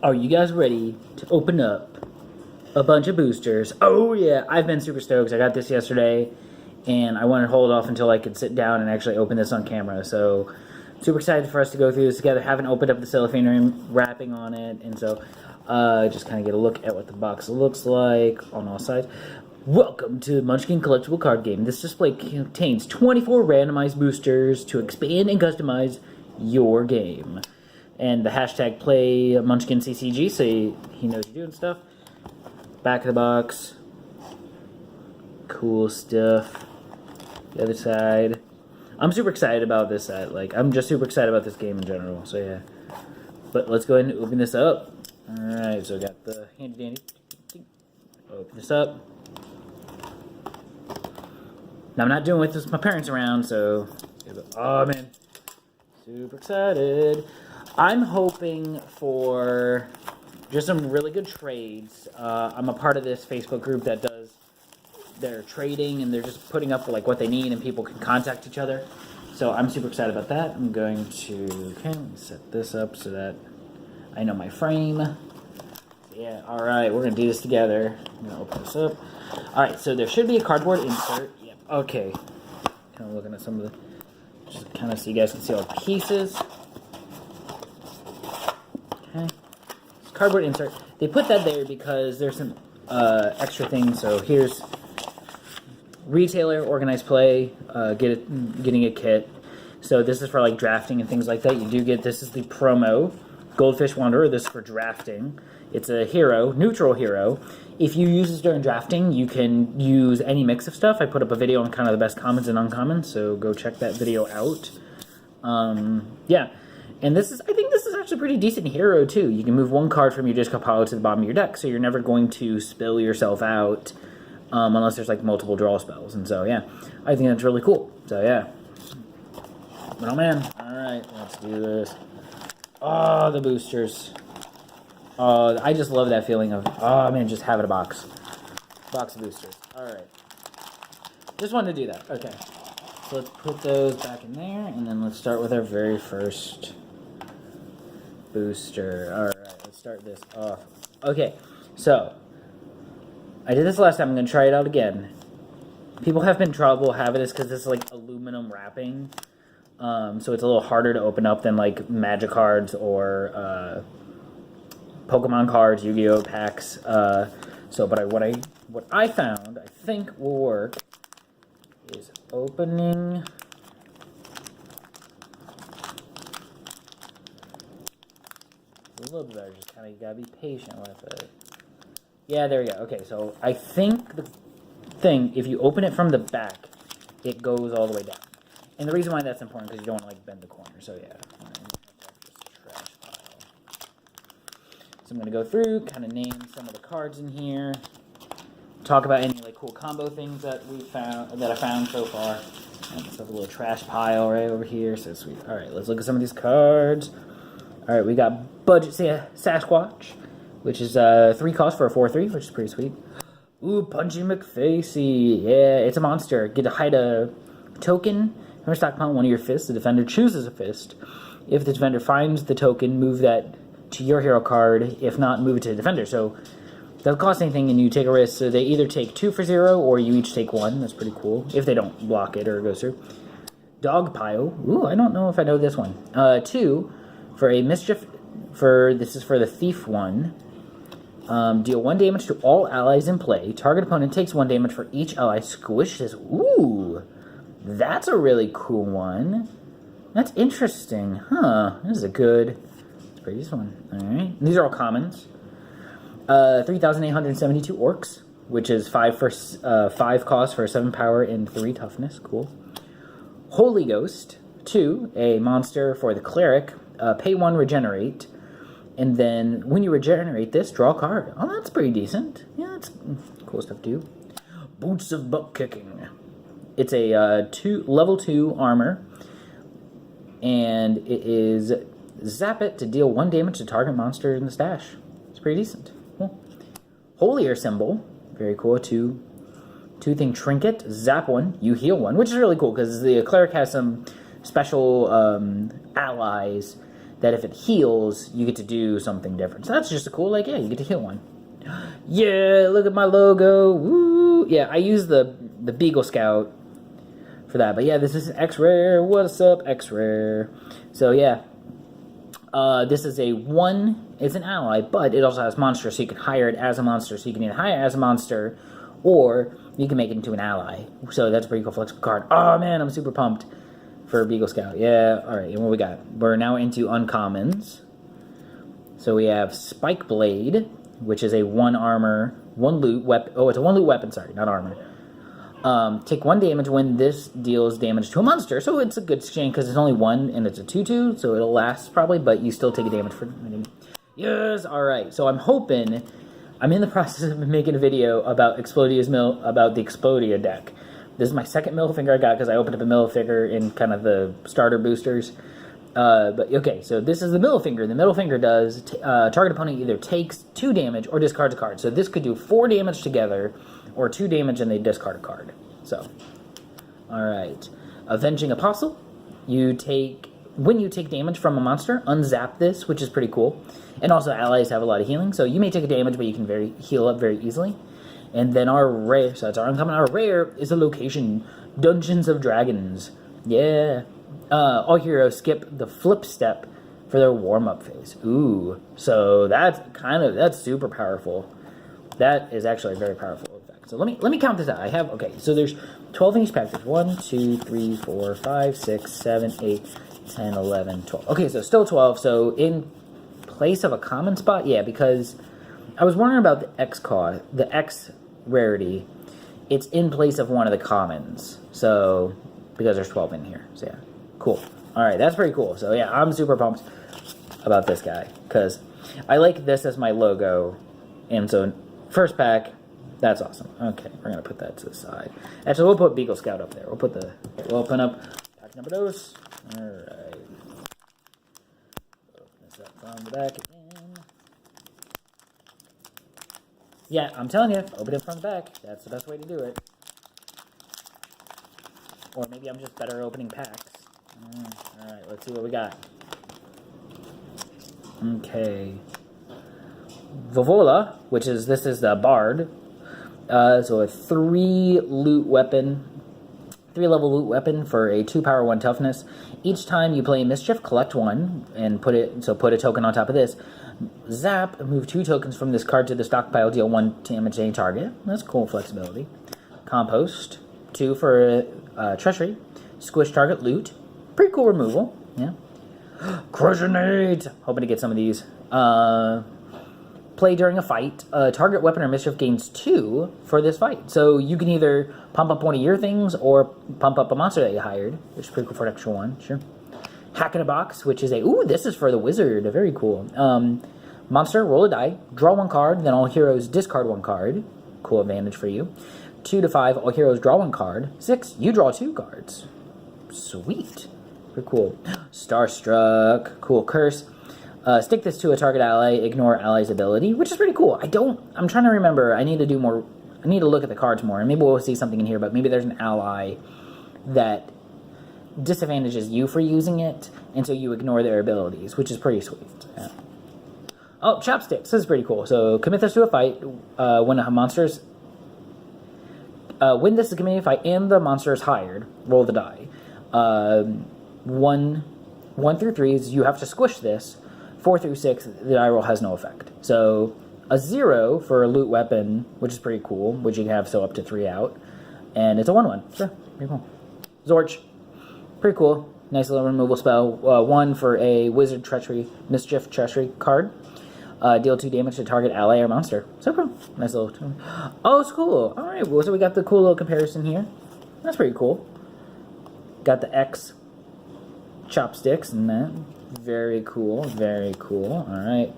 Are you guys ready to open up a bunch of boosters? Oh yeah, I've been super stoked. I got this yesterday, and I wanted to hold off until I could sit down and actually open this on camera. So, super excited for us to go through this together. Haven't opened up the cellophane wrapping on it, and so just kind of get a look at what the box looks like on all sides. Welcome to Munchkin Collectible Card Game. This display contains 24 randomized boosters to expand and customize your game. And the hashtag play Munchkin CCG, so he knows you're doing stuff. Back of the box. Cool stuff. The other side. I'm super excited about this side. Like, I'm just super excited about this game in general, so yeah. But let's go ahead and open this up. Alright, so I got the handy dandy. Open this up. Now, I'm not doing this with my parents around, so... Oh, man. Super excited. I'm hoping for just some really good trades. I'm a part of this Facebook group that does their trading, and they're just putting up like what they need, and people can contact each other. So I'm super excited about that. I'm going to let me set this up so that I know my frame. So yeah, all right, we're gonna do this together. I'm gonna open this up. All right, so there should be a cardboard insert. Yep. Okay. Kind of looking at some of the, just kind of so you guys can see all the pieces. Okay. Cardboard insert. They put that there because there's some extra things. So here's retailer, organized play, getting a kit. So this is for like drafting and things like that. You do get, this is the promo, Goldfish Wanderer. This is for drafting. It's a hero, neutral hero. If you use this during drafting, you can use any mix of stuff. I put up a video on kind of the best commons and uncommons, so go check that video out. Yeah. And this is, I think this is actually a pretty decent hero, too. You can move one card from your discard pile to the bottom of your deck, so you're never going to spill yourself out unless there's, like, multiple draw spells. And so, yeah, I think that's really cool. So, yeah. But, oh, man. All right, let's do this. Oh, the boosters. Oh, I just love that feeling of, oh, man, just having a box. Box of boosters. All right. Just wanted to do that. Okay. So let's put those back in there, and then let's start with our very first booster. Alright, let's start this off. Okay, so I did this last time. I'm going to try it out again. People have been trouble having this because this is like aluminum wrapping. So it's a little harder to open up than like Magic cards or Pokemon cards, Yu-Gi-Oh packs. What I found, I think will work, is opening... a little bit better, just kind of gotta be patient with it. Yeah, there we go. Okay, so I think the thing, if you open it from the back, it goes all the way down. And the reason why that's important, because you don't want to like bend the corner, so yeah. Trash pile. So I'm gonna go through, kind of name some of the cards in here, talk about any like cool combo things that I found so far. And let's have a little trash pile right over here, so sweet. Alright, let's look at some of these cards. Alright, we got Budget Sasquatch, which is 3 cost for a 4/3, which is pretty sweet. Ooh, Punchy McFacey. Yeah, it's a monster. Get to hide a token from your stockpile, one of your fists. The defender chooses a fist. If the defender finds the token, move that to your hero card. If not, move it to the defender. So, it doesn't cost anything and you take a risk. So they either take 2 for 0 or you each take 1. That's pretty cool. If they don't block it or it goes through. Dog Pile. Ooh, I don't know if I know this one. 2. For a mischief, this is for the thief one. Deal 1 damage to all allies in play. Target opponent takes 1 damage for each ally squishes. Ooh, that's a really cool one. That's interesting, huh? This is a good, let's break this one. All right, these are all commons. 3,872 orcs, which is 5 cost for 7 power and 3 toughness. Cool. Holy Ghost 2, a monster for the cleric. Pay 1, regenerate, and then when you regenerate this, draw a card. Oh, that's pretty decent. Yeah, that's cool stuff too. Boots of Butt Kicking. It's a level 2 armor, and it is zap it to deal 1 damage to target monster in the stash. It's pretty decent. Cool. Holier Symbol, very cool. 2-thing trinket. Zap 1, you heal 1, which is really cool because the cleric has some special allies that if it heals, you get to do something different. So that's just a cool, like, yeah, you get to heal one. Yeah, look at my logo. Woo! Yeah, I use the Beagle Scout for that. But yeah, this is X-Rare. What's up, X-Rare? So yeah, this is a 1. It's an ally, but it also has monster, so you can hire it as a monster. So you can either hire it as a monster, or you can make it into an ally. So that's a pretty cool flexible card. Oh man, I'm super pumped for Beagle Scout. Yeah, alright, and what we got? We're now into uncommons. So we have Spike Blade, which is a 1 armor, 1 loot weapon. Oh, it's a 1 loot weapon, sorry, not armor. Take 1 damage when this deals damage to a monster. So it's a good exchange because it's only 1 and it's a 2/2, so it'll last probably, but you still take a damage for. Yes, alright. So I'm hoping. I'm in the process of making a video about the Explodia deck. This is my second middle finger I got because I opened up a middle finger in kind of the starter boosters. But okay, so this is the middle finger. The middle finger does target opponent either takes 2 damage or discards a card. So this could do 4 damage together, or 2 damage and they discard a card. So, all right, Avenging Apostle. When you take damage from a monster, unzap this, which is pretty cool. And also allies have a lot of healing, so you may take a damage, but you can heal up very easily. And then our rare, so that's our uncommon. Our rare is a location, Dungeons of Dragons. Yeah. All heroes skip the flip step for their warm-up phase. Ooh. So that's super powerful. That is actually a very powerful effect. So let me count this out. I have, okay, so there's 12 in each pack. There's 1, 2, 3, 4, 5, 6, 7, 8, 10, 11, 12. Okay, so still 12. So in place of a common spot, yeah, because I was wondering about the X rarity. It's in place of one of the commons. So, because there's 12 in here. So yeah, cool. All right, that's pretty cool. So yeah, I'm super pumped about this guy because I like this as my logo. And so first pack, that's awesome. Okay, we're gonna put that to the side. Actually, we'll put Beagle Scout up there. We'll open up pack number those. All right. Open this up from the back again. Yeah, I'm telling you, open it from the back. That's the best way to do it. Or maybe I'm just better opening packs. All right, let's see what we got. Okay. Vovola, this is the Bard. So a 3 level loot weapon for a 2 power 1 toughness. Each time you play Mischief, collect 1 and put a token on top of this. Zap, move 2 tokens from this card to the stockpile, deal 1 damage to any target. That's cool flexibility. Compost, 2 for treachery. Squish target loot. Pretty cool removal. Yeah. Crushionate. Hoping to get some of these. Play during a fight. Target weapon or mischief gains 2 for this fight. So you can either pump up one of your things or pump up a monster that you hired, which is pretty cool for an extra 1. Sure. Hack in a Box, which is this is for the wizard. Very cool. Monster, roll a die, draw 1 card, then all heroes discard 1 card. Cool advantage for you. 2 to 5, all heroes draw 1 card. 6, you draw 2 cards. Sweet. Pretty cool. Starstruck. Cool. Curse. Stick this to a target ally, ignore ally's ability, which is pretty cool. I'm trying to remember. I need to look at the cards more, and maybe we'll see something in here, but maybe there's an ally that disadvantages you for using it, and so you ignore their abilities, which is pretty sweet. Yeah. Oh, Chopsticks. This is pretty cool. So commit this to a fight when a monster's... when this is committed to a fight and the monster is hired, roll the die. 1 through 3 is you have to squish this. 4 through 6, the die roll has no effect. So a 0 for a loot weapon, which is pretty cool, which you can have up to 3 out. And it's a 1/1. Sure, pretty cool. Zorch, pretty cool. Nice little removal spell. 1 for a wizard mischief treachery card. Deal 2 damage to target ally or monster. So cool. Nice little... Oh, it's cool. All right, well, so we got the cool little comparison here. That's pretty cool. Got the X chopsticks and that. Very cool. Very cool. All right.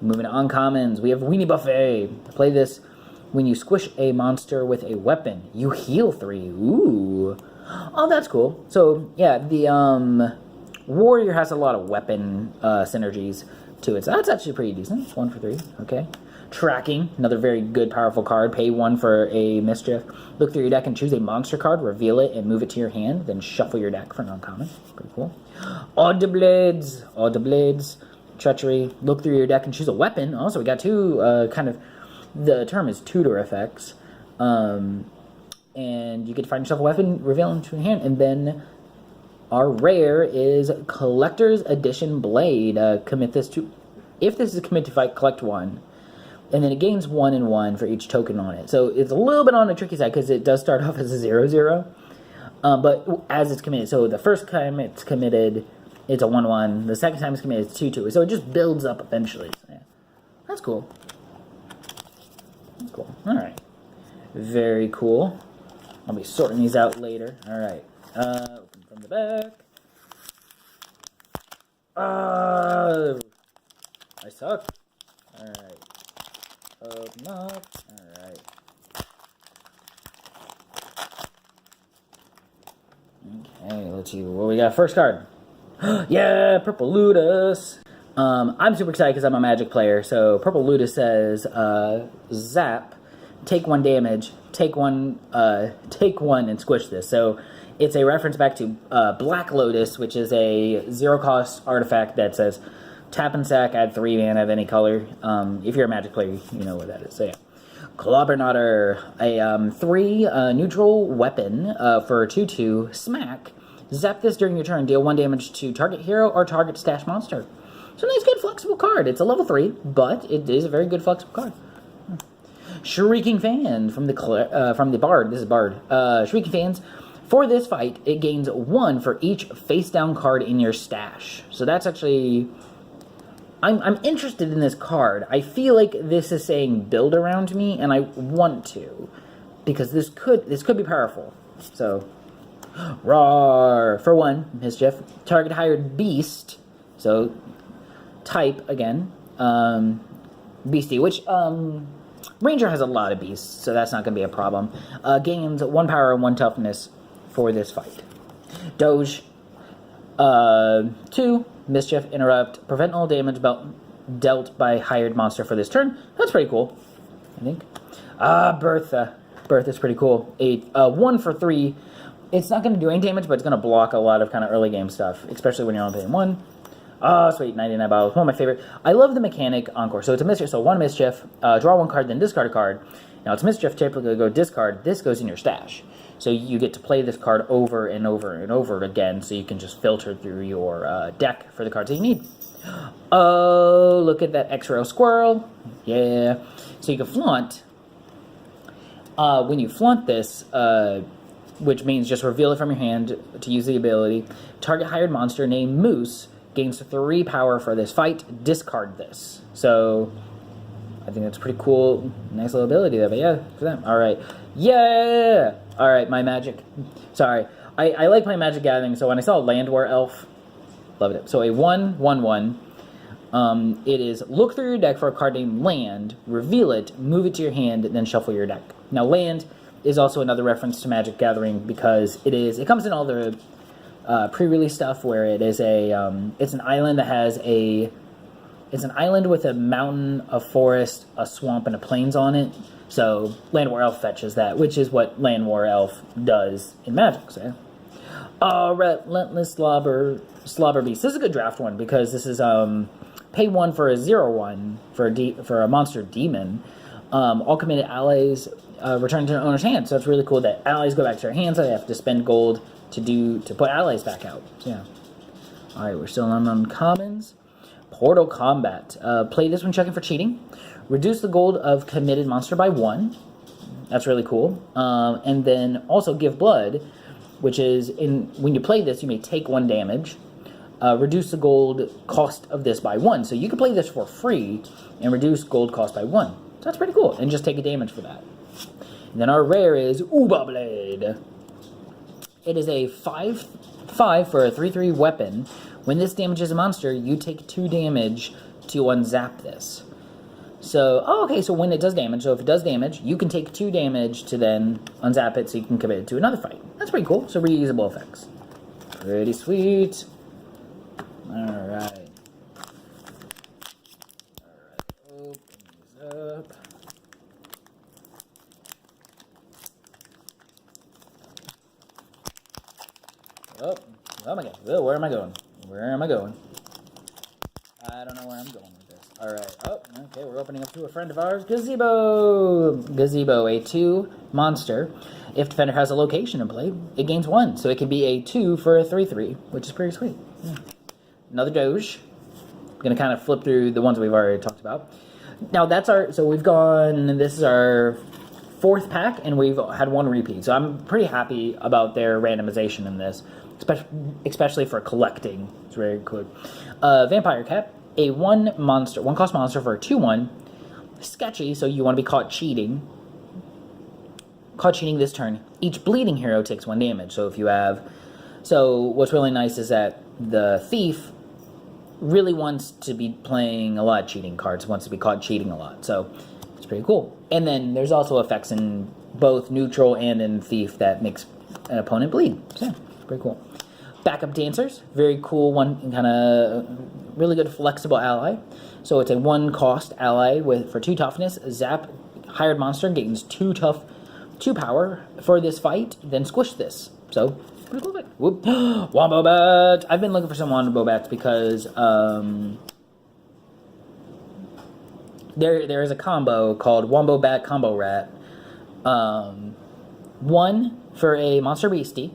Moving to uncommons. We have Weenie Buffet. Play this when you squish a monster with a weapon. You heal 3. Ooh. Oh, that's cool. So, yeah, the warrior has a lot of weapon synergies to it. So that's actually pretty decent. It's 1 for 3. Okay. Tracking, another very good, powerful card. Pay 1 for a Mischief. Look through your deck and choose a monster card, reveal it, and move it to your hand. Then shuffle your deck for an uncommon. Pretty cool. Blades. Treachery. Look through your deck and choose a weapon. Also, we got 2 kind of, the term is tutor effects. And you get to find yourself a weapon, reveal it to your hand. And then our rare is Collector's Edition Blade. Commit this to, if this is a commit to fight, collect 1. And then it gains 1 and 1 for each token on it. So it's a little bit on the tricky side because it does start off as a 0/0. But as it's committed, so the first time it's committed, it's a 1/1. The second time it's committed, it's 2/2. So it just builds up eventually. So, yeah. That's cool. That's cool. All right. Very cool. I'll be sorting these out later. All right. Open from the back. I suck. All right. Open up. Alright. Okay, let's see what we got. First card. Yeah, Purple Ludus. I'm super excited because I'm a Magic player. So Purple Ludus says, zap, take 1 damage, take one, and squish this. So it's a reference back to Black Lotus, which is a 0-cost artifact that says, tap and sack, add 3 mana of any color. If you're a Magic player, you know what that is. So yeah. Clobberknotter, a 3 neutral weapon for 2/2. Smack. Zap this during your turn. Deal 1 damage to target hero or target stash monster. So nice, good, flexible card. It's a level 3, but it is a very good flexible card. Shrieking Fan from the Bard. This is Bard. Shrieking Fans. For this fight, it gains 1 for each face-down card in your stash. So that's actually... I'm interested in this card. I feel like this is saying build around me, and I want to, because this could be powerful. So, roar for 1 Mischief. Target hired beast. So, type again, beastie. Which Ranger has a lot of beasts, so that's not going to be a problem. Gains 1 power and 1 toughness for this fight. Doge. 2 Mischief, interrupt, prevent all damage dealt by hired monster for this turn. That's pretty cool, I think. Bertha. Bertha's pretty cool. 1 for 3. It's not going to do any damage, but it's going to block a lot of kind of early game stuff, especially when you're only paying 1. Sweet, 99 battles. One of my favorite. I love the mechanic Encore. So it's a Mischief. So 1 Mischief, draw 1 card, then discard a card. Now it's Mischief, typically go discard. This goes in your stash. So you get to play this card over and over and over again, so you can just filter through your deck for the cards that you need. Oh, look at that X-Rail Squirrel. Yeah. So you can flaunt. When you flaunt this, which means just reveal it from your hand to use the ability, target hired monster named Moose gains 3 power for this fight, discard this. So I think that's pretty cool. Nice little ability there, but yeah, for them. All right. Yeah! All right, my Magic. Sorry. I like playing Magic Gathering, so when I saw Land War Elf, loved it. So a 1/1/1. It is look through your deck for a card named Land, reveal it, move it to your hand, and then shuffle your deck. Now, Land is also another reference to Magic Gathering because it comes in all the pre-release stuff where it is it's an island that has it's an island with a mountain, a forest, a swamp, and a plains on it. So Land War Elf fetches that, which is what Land War Elf does in Magic. So, Relentless Slobber Beast. This is a good draft one because this is pay 1 for a 0/1 for a monster demon. All committed allies return to their owner's hand. So it's really cool that allies go back to their hands. So they have to spend gold to put allies back out. So, yeah. All right, we're still on uncommons. Portal Combat. Play this when checking for cheating. Reduce the gold of committed monster by 1. That's really cool. And then also give blood, which is when you play this, you may take 1 damage. Reduce the gold cost of this by 1. So you can play this for free and reduce gold cost by 1. So that's pretty cool. And just take a damage for that. And then our rare is Uba Blade. It is a 5/5 for a 3/3 weapon. When this damages a monster, you take 2 damage to unzap this. So, okay, so when it does damage, so if it does damage, you can take 2 damage to then unzap it so you can commit it to another fight. That's pretty cool. So reusable effects. Pretty sweet. Alright. Open these up. Oh my god. Oh, where am I going? Where am I going? I don't know where I'm going with this. Alright. Oh, okay. We're opening up to a friend of ours. Gazebo. Gazebo, a 2 monster. If defender has a location in play, it gains 1. So it can be a 2 for a 3/3, which is pretty sweet. Yeah. Another Doge. I'm going to kind of flip through the ones we've already talked about. Now, that's our... So we've gone... This is our 4th pack, and we've had 1 repeat. So I'm pretty happy about their randomization in this, especially for collecting. It's very cool. Vampire Cap, a 1 cost monster for a 2/1. Sketchy, so you want to be caught cheating. Caught cheating this turn. Each bleeding hero takes 1 damage. So if you have... So what's really nice is that the Thief really wants to be playing a lot of cheating cards, wants to be caught cheating a lot. So it's pretty cool. And then there's also effects in both neutral and in Thief that makes an opponent bleed. So yeah, pretty cool. Backup Dancers, very cool one, kind of really good flexible ally. So it's a 1 cost ally for 2 toughness. Zap hired monster gains 2 power for this fight, then squish this. So pretty cool. Whoop. Wombo Bat. I've been looking for some Wombo Bats because there is a combo called Wombo Bat Combo Rat. 1 for a monster beastie.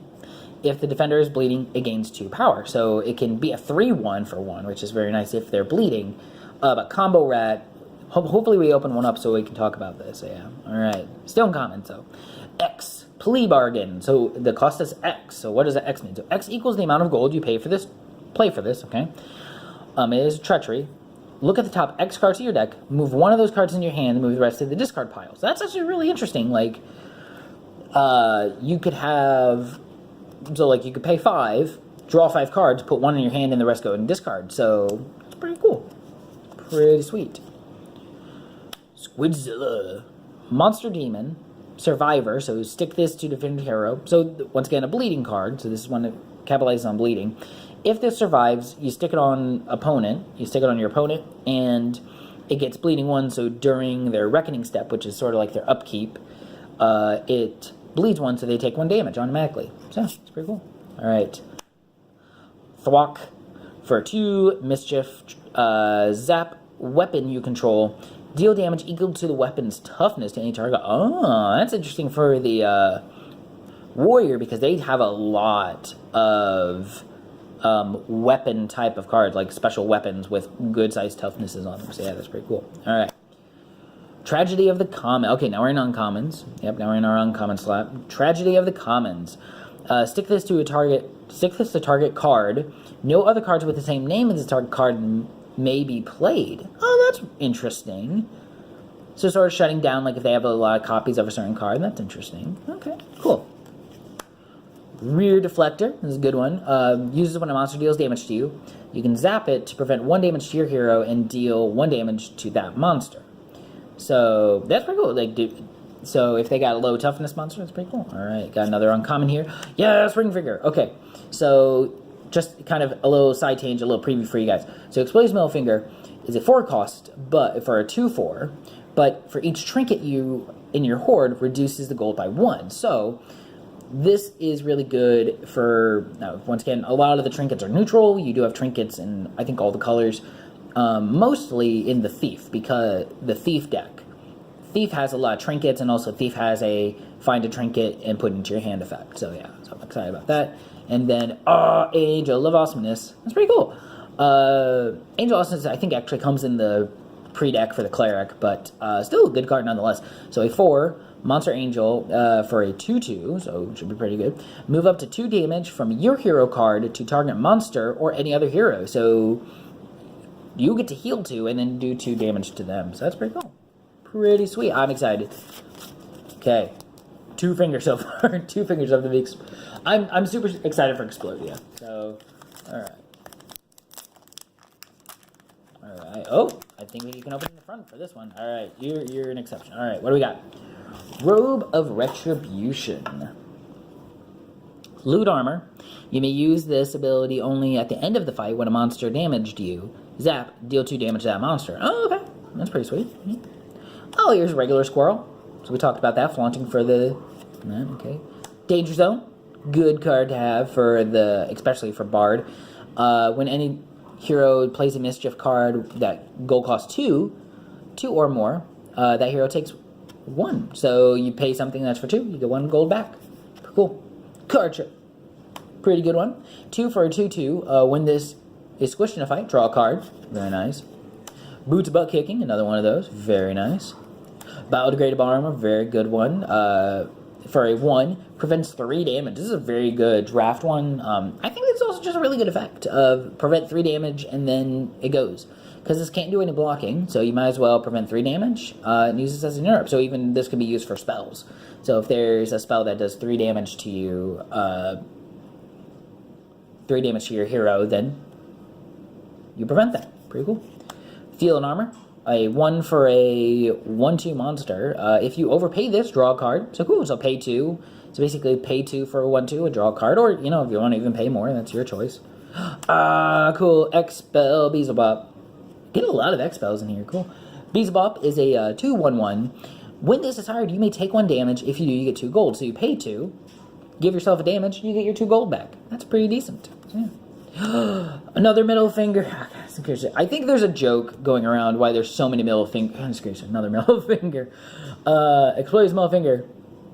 If the defender is bleeding, it gains 2 power. So it can be a 3/1 for 1, which is very nice if they're bleeding. But Combo Rat, hopefully we open one up so we can talk about this. So yeah, alright. Still uncommon, so. X, Plea Bargain. So the cost is X. So what does that X mean? So X equals the amount of gold you play for this, okay? It is Treachery. Look at the top X cards of your deck, move 1 of those cards in your hand, and move the rest to the discard pile. So that's actually really interesting. Like, you could have... So, like, you could pay 5, draw 5 cards, put 1 in your hand, and the rest go in discard. So, it's pretty cool. Pretty sweet. Squidzilla. Monster Demon. Survivor. So, stick this to defend hero. So, once again, a bleeding card. So, this is one that capitalizes on bleeding. If this survives, you stick it on opponent. You stick it on your opponent, and it gets bleeding 1. So, during their Reckoning step, which is sort of like their upkeep, it... bleeds 1, so they take 1 damage automatically. So, it's pretty cool. Alright. Thwack for 2 mischief. Zap weapon you control. Deal damage equal to the weapon's toughness to any target. Oh, that's interesting for the warrior, because they have a lot of weapon type of cards, like special weapons with good sized toughnesses on them. So yeah, that's pretty cool. Alright. Tragedy of the Common. Okay, now we're in uncommons. Yep, now we're in our uncommon slot. Tragedy of the Commons. Stick this to target card. No other cards with the same name as the target card may be played. Oh, that's interesting. So sort of shutting down, like if they have a lot of copies of a certain card. That's interesting. Okay, cool. Rear Deflector. This is a good one. Uses when a monster deals damage to you. You can zap it to prevent 1 damage to your hero and deal 1 damage to that monster. So, that's pretty cool. Like, so, if they got a low toughness monster, that's pretty cool. Alright, got another uncommon here. Yeah, Spring Figure. Okay, so, just kind of a little side tangent, a little preview for you guys. So, Explosive Middle Finger is a 4 cost, but for a 2/4, but for each trinket you, in your horde, reduces the gold by 1. So, this is really good for, once again, a lot of the trinkets are neutral. You do have trinkets in, I think, all the colors. Mostly in the Thief, because the Thief deck. Thief has a lot of trinkets, and also Thief has a find a trinket and put it into your hand effect. So yeah, so I'm excited about that. And then, Angel of Awesomeness. That's pretty cool. Angel of Awesomeness, I think, actually comes in the pre-deck for the Cleric, but still a good card nonetheless. So a 4, Monster Angel for a 2/2, so it should be pretty good. Move up to 2 damage from your hero card to target monster or any other hero. So you get to heal 2 and then do 2 damage to them. So that's pretty cool. Pretty sweet. I'm excited. Okay. 2 fingers so far. 2 fingers of the week. I'm super excited for Explodia. So, alright. Alright. Oh, I think we can open in the front for this one. Alright, you're an exception. Alright, what do we got? Robe of Retribution. Loot armor. You may use this ability only at the end of the fight when a monster damaged you. Zap, deal 2 damage to that monster. Oh, okay. That's pretty sweet. Oh, here's regular squirrel. So we talked about that, flaunting for the... Okay. Danger Zone. good card to have for especially for Bard. When any hero plays a mischief card that gold costs 2 or more, that hero takes 1. So you pay something that's for 2, you get 1 gold back. Cool. Card trick. Pretty good one. 2 for a 2/2. When this is squished in a fight, draw a card. Very nice. Boots butt kicking, another one of those. Very nice. Biodegradable armor, very good one. For a 1, prevents 3 damage. This is a very good draft one. I think it's also just a really good effect of prevent 3 damage and then it goes. Because this can't do any blocking, so you might as well prevent 3 damage and use this as an interrupt. So even this could be used for spells. So if there's a spell that does 3 damage to you, 3 damage to your hero, then you prevent that. Pretty cool. Field and armor. A 1 for a 1/2 monster. If you overpay this, draw a card. So cool. So pay 2. So basically pay 2 for a 1/2 and draw a card. Or, you know, if you want to even pay more, that's your choice. Cool. Expel Beelzebub. Get a lot of Expels in here. Cool. Beelzebub is a 2/1/1. When this is hired, you may take 1 damage. If you do, you get 2 gold. So you pay 2. Give yourself a damage, you get your 2 gold back. That's pretty decent. Yeah. Another middle finger. I think there's a joke going around why there's so many middle fingers. Another middle finger. Explodes middle finger.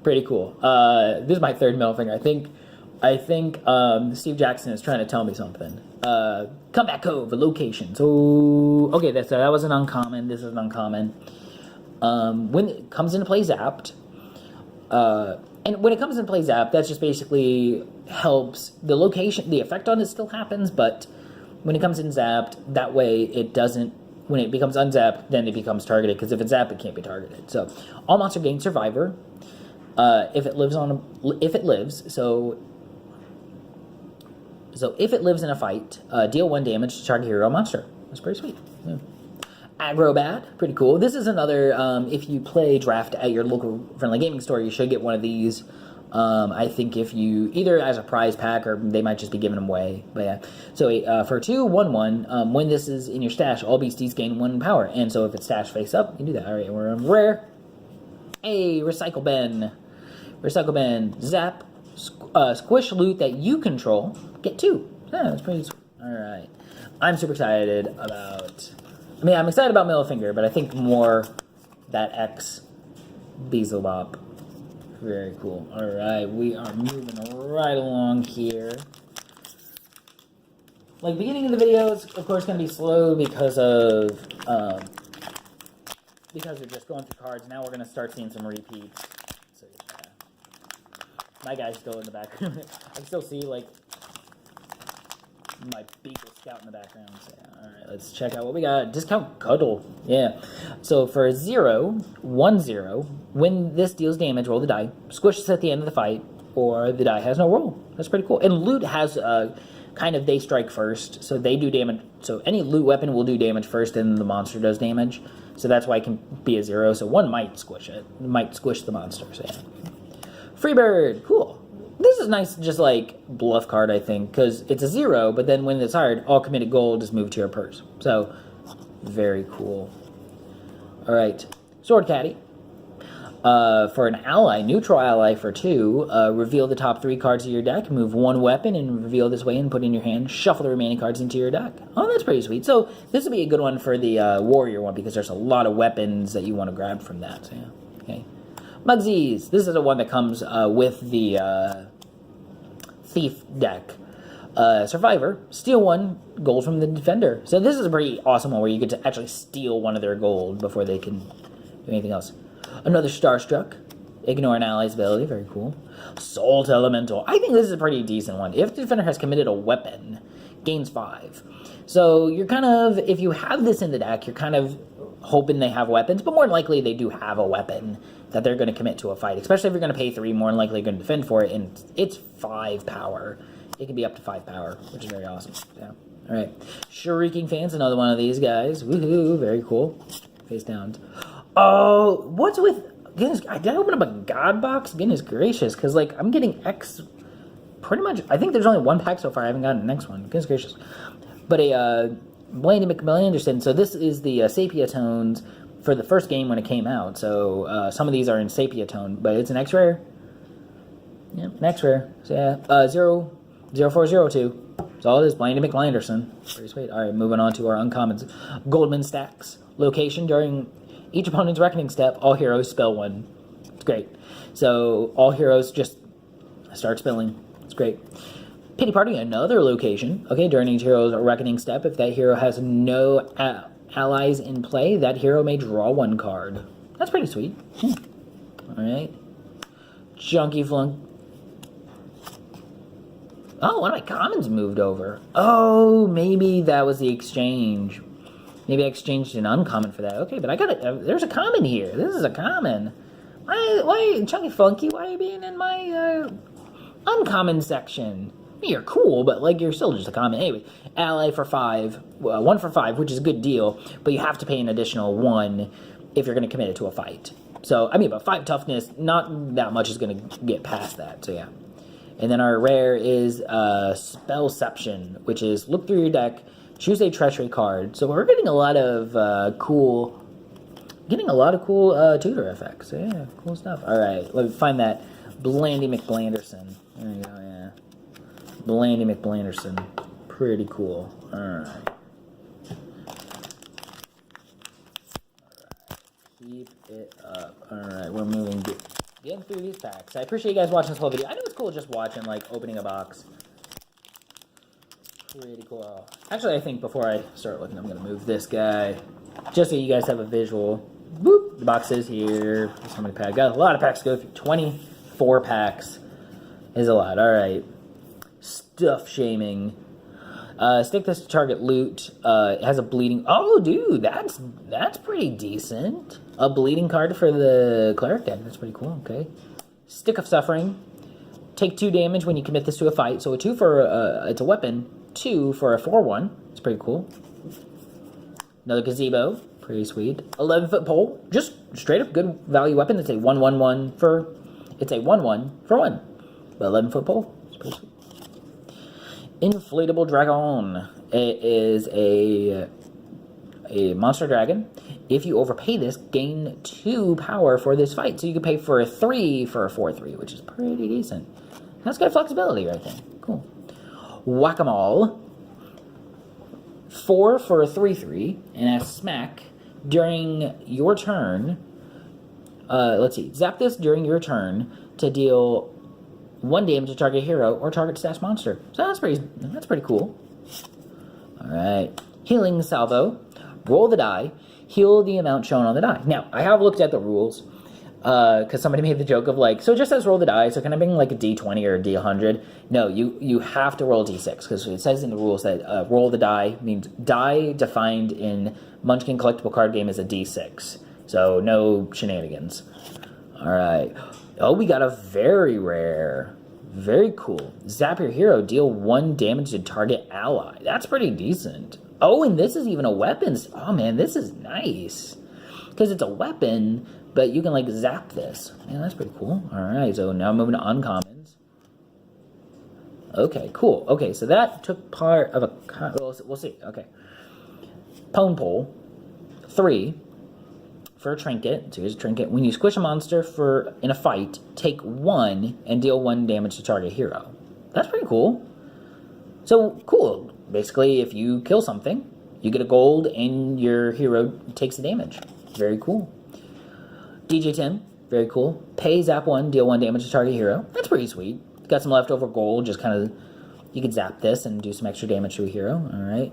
Pretty cool. This is my 3rd middle finger. I think Steve Jackson is trying to tell me something. Comeback Cove, a location. So, okay, that was an uncommon. This is an uncommon. When it comes into play zapped, and when it comes into play zap, that just basically helps the location. The effect on it still happens, but when it comes in zapped, that way it doesn't. When it becomes unzapped, then it becomes targeted. Because if it's zapped, it can't be targeted. So all monster gain survivor. If it lives so if it lives in a fight, deal 1 damage to target hero or monster. That's pretty sweet. Yeah. Agrobat, pretty cool. This is another, if you play draft at your local friendly gaming store, you should get one of these. I think if you, either as a prize pack or they might just be giving them away. But yeah. So for 2/1/1, when this is in your stash, all beasties gain 1 power. And so if it's stash face up, you do that. Alright, we're on rare. Hey, Recycle Ben. Recycle Ben. Zap. Squish loot that you control. Get 2. Yeah, that's pretty sweet. Alright. I'm super excited about... I'm excited about middle finger, but I think more that X Beelzebub. Very cool. Alright, we are moving right along here. Like, beginning of the video is, of course, going to be slow because of, because we're just going through cards. Now we're going to start seeing some repeats. So, yeah. My guy's still in the background. I can still see, like, my Beagle Scout in the background. So, yeah. Alright, let's check out what we got. Discount Cuddle. Yeah. So for 0/1/0, when this deals damage, roll the die. Squish this at the end of the fight, or the die has no roll. That's pretty cool. And loot has kind of they strike first, so they do damage. So any loot weapon will do damage first, and the monster does damage. So that's why it can be a 0. So 1 might squish it. Might squish the monster. So yeah. Freebird. Cool. This is nice, just like bluff card, I think, because it's a 0, but then when it's hard, all committed gold is moved to your purse. So, very cool. Alright, Sword Caddy. For an ally, neutral ally for 2, reveal the top 3 cards of your deck, move 1 weapon, and reveal this way and put it in your hand. Shuffle the remaining cards into your deck. Oh, that's pretty sweet. So, this would be a good one for the warrior one, because there's a lot of weapons that you want to grab from that. So, yeah. Okay. Mugsies. This is the one that comes with the Thief deck. Survivor. Steal 1 gold from the defender. So this is a pretty awesome one where you get to actually steal 1 of their gold before they can do anything else. Another Starstruck. Ignore an ally's ability. Very cool. Salt Elemental. I think this is a pretty decent one. If the defender has committed a weapon, gains 5. So you're kind of, if you have this in the deck, you're kind of hoping they have weapons, but more than likely they do have a weapon that they're going to commit to a fight. Especially if you're going to pay 3, more than likely you're going to defend for it, and it's 5 power. It can be up to 5 power, which is very awesome. Yeah. Alright. Shrieking Fans, another one of these guys. Woohoo, very cool. Face down. Oh, what's with... Goodness, did I open up a God box? Goodness gracious, because, like, I'm getting X... Pretty much, I think there's only 1 pack so far. I haven't gotten the next one. Goodness gracious. But Blandy McMillan-Anderson. So this is the Sepia Tones for the first game when it came out. So some of these are in Sepia Tone, but it's an X-Rare. Yep, next rare. So yeah, 0402. That's all it is. Blandy McLanderson. Pretty sweet. All right, moving on to our uncommons. Goldman Stacks. Location during each opponent's reckoning step. All heroes spell one. It's great. So all heroes just start spelling. It's great. Pity Party. Another location. Okay, during each hero's reckoning step, if that hero has no allies in play, that hero may draw one card. That's pretty sweet. All right. Junky Flunk. Oh, one of my commons moved over. Oh, maybe that was the exchange. Maybe I exchanged an uncommon for that. Okay, but I got it. There's a common here. This is a common. Why, Chunky Funky? Why are you being in my uncommon section? I mean, you're cool, but like you're still just a common. Anyway, ally for 5, 1 for 5, which is a good deal. But you have to pay an additional 1 if you're going to commit it to a fight. So I mean, but 5 toughness, not that much is going to get past that. So yeah. And then our rare is Spellception, which is look through your deck, choose a treachery card. So we're getting a lot of cool tutor effects. So yeah, cool stuff. All right, let me find that Blandy McBlanderson. There we go. Yeah, Blandy McBlanderson, pretty cool. All right. Keep it up. All right, we're moving. Getting through these packs. I appreciate you guys watching this whole video. I know it's cool just watching, like, opening a box. Pretty cool. Actually, I think before I start looking, I'm going to move this guy. Just so you guys have a visual. Boop! The box is here. There's how many packs? Got a lot of packs to go through. 24 packs is a lot. Alright. Stuff Shaming. Stick this to target loot. It has a bleeding... Oh, dude, that's pretty decent. A bleeding card for the cleric deck. That's pretty cool. Okay. Stick of Suffering. Take 2 damage when you commit this to a fight. So a 2 for it's a weapon. 2 for a 4/1. It's pretty cool. Another Gazebo. Pretty sweet. 11-foot pole. Just straight up good value weapon. It's a 1/1/1 for. It's a 1/1 for 1. But 11-foot pole. It's pretty sweet. Inflatable Dragon. It is a monster dragon. If you overpay this, gain 2 power for this fight. So you can pay for a 3 for a 4/3, which is pretty decent. That's got flexibility right there. Cool. Whack-a-mole. 4 for a 3/3, and a smack during your turn. Let's see. Zap this during your turn to deal 1 damage to target hero or target stash monster. So that's pretty cool. All right. Healing Salvo. Roll the die. Heal the amount shown on the die. Now, I have looked at the rules because somebody made the joke of like, so it just says roll the die, so can I bring like a D20 or a D100? No, you have to roll a D6 because it says in the rules that roll the die means die defined in Munchkin collectible card game is a D6. So no shenanigans. All right. Oh, we got a very rare. Very cool. Zap your hero. Deal 1 damage to target ally. That's pretty decent. Oh, and this is even a weapon. Oh, man, this is nice. Because it's a weapon, but you can, like, zap this. Man, that's pretty cool. All right, so now moving to uncommons. Okay, cool. Okay, so that took part of a... We'll see. Okay. Pone Pole. 3. For a trinket. So here's a trinket. When you squish a monster in a fight, take 1 and deal 1 damage to target hero. That's pretty cool. So, cool. Basically, if you kill something, you get a gold and your hero takes the damage. Very cool. DJ Tim, very cool. Pay zap 1, deal 1 damage to target hero. That's pretty sweet. Got some leftover gold, just kind of, you could zap this and do some extra damage to a hero. Alright.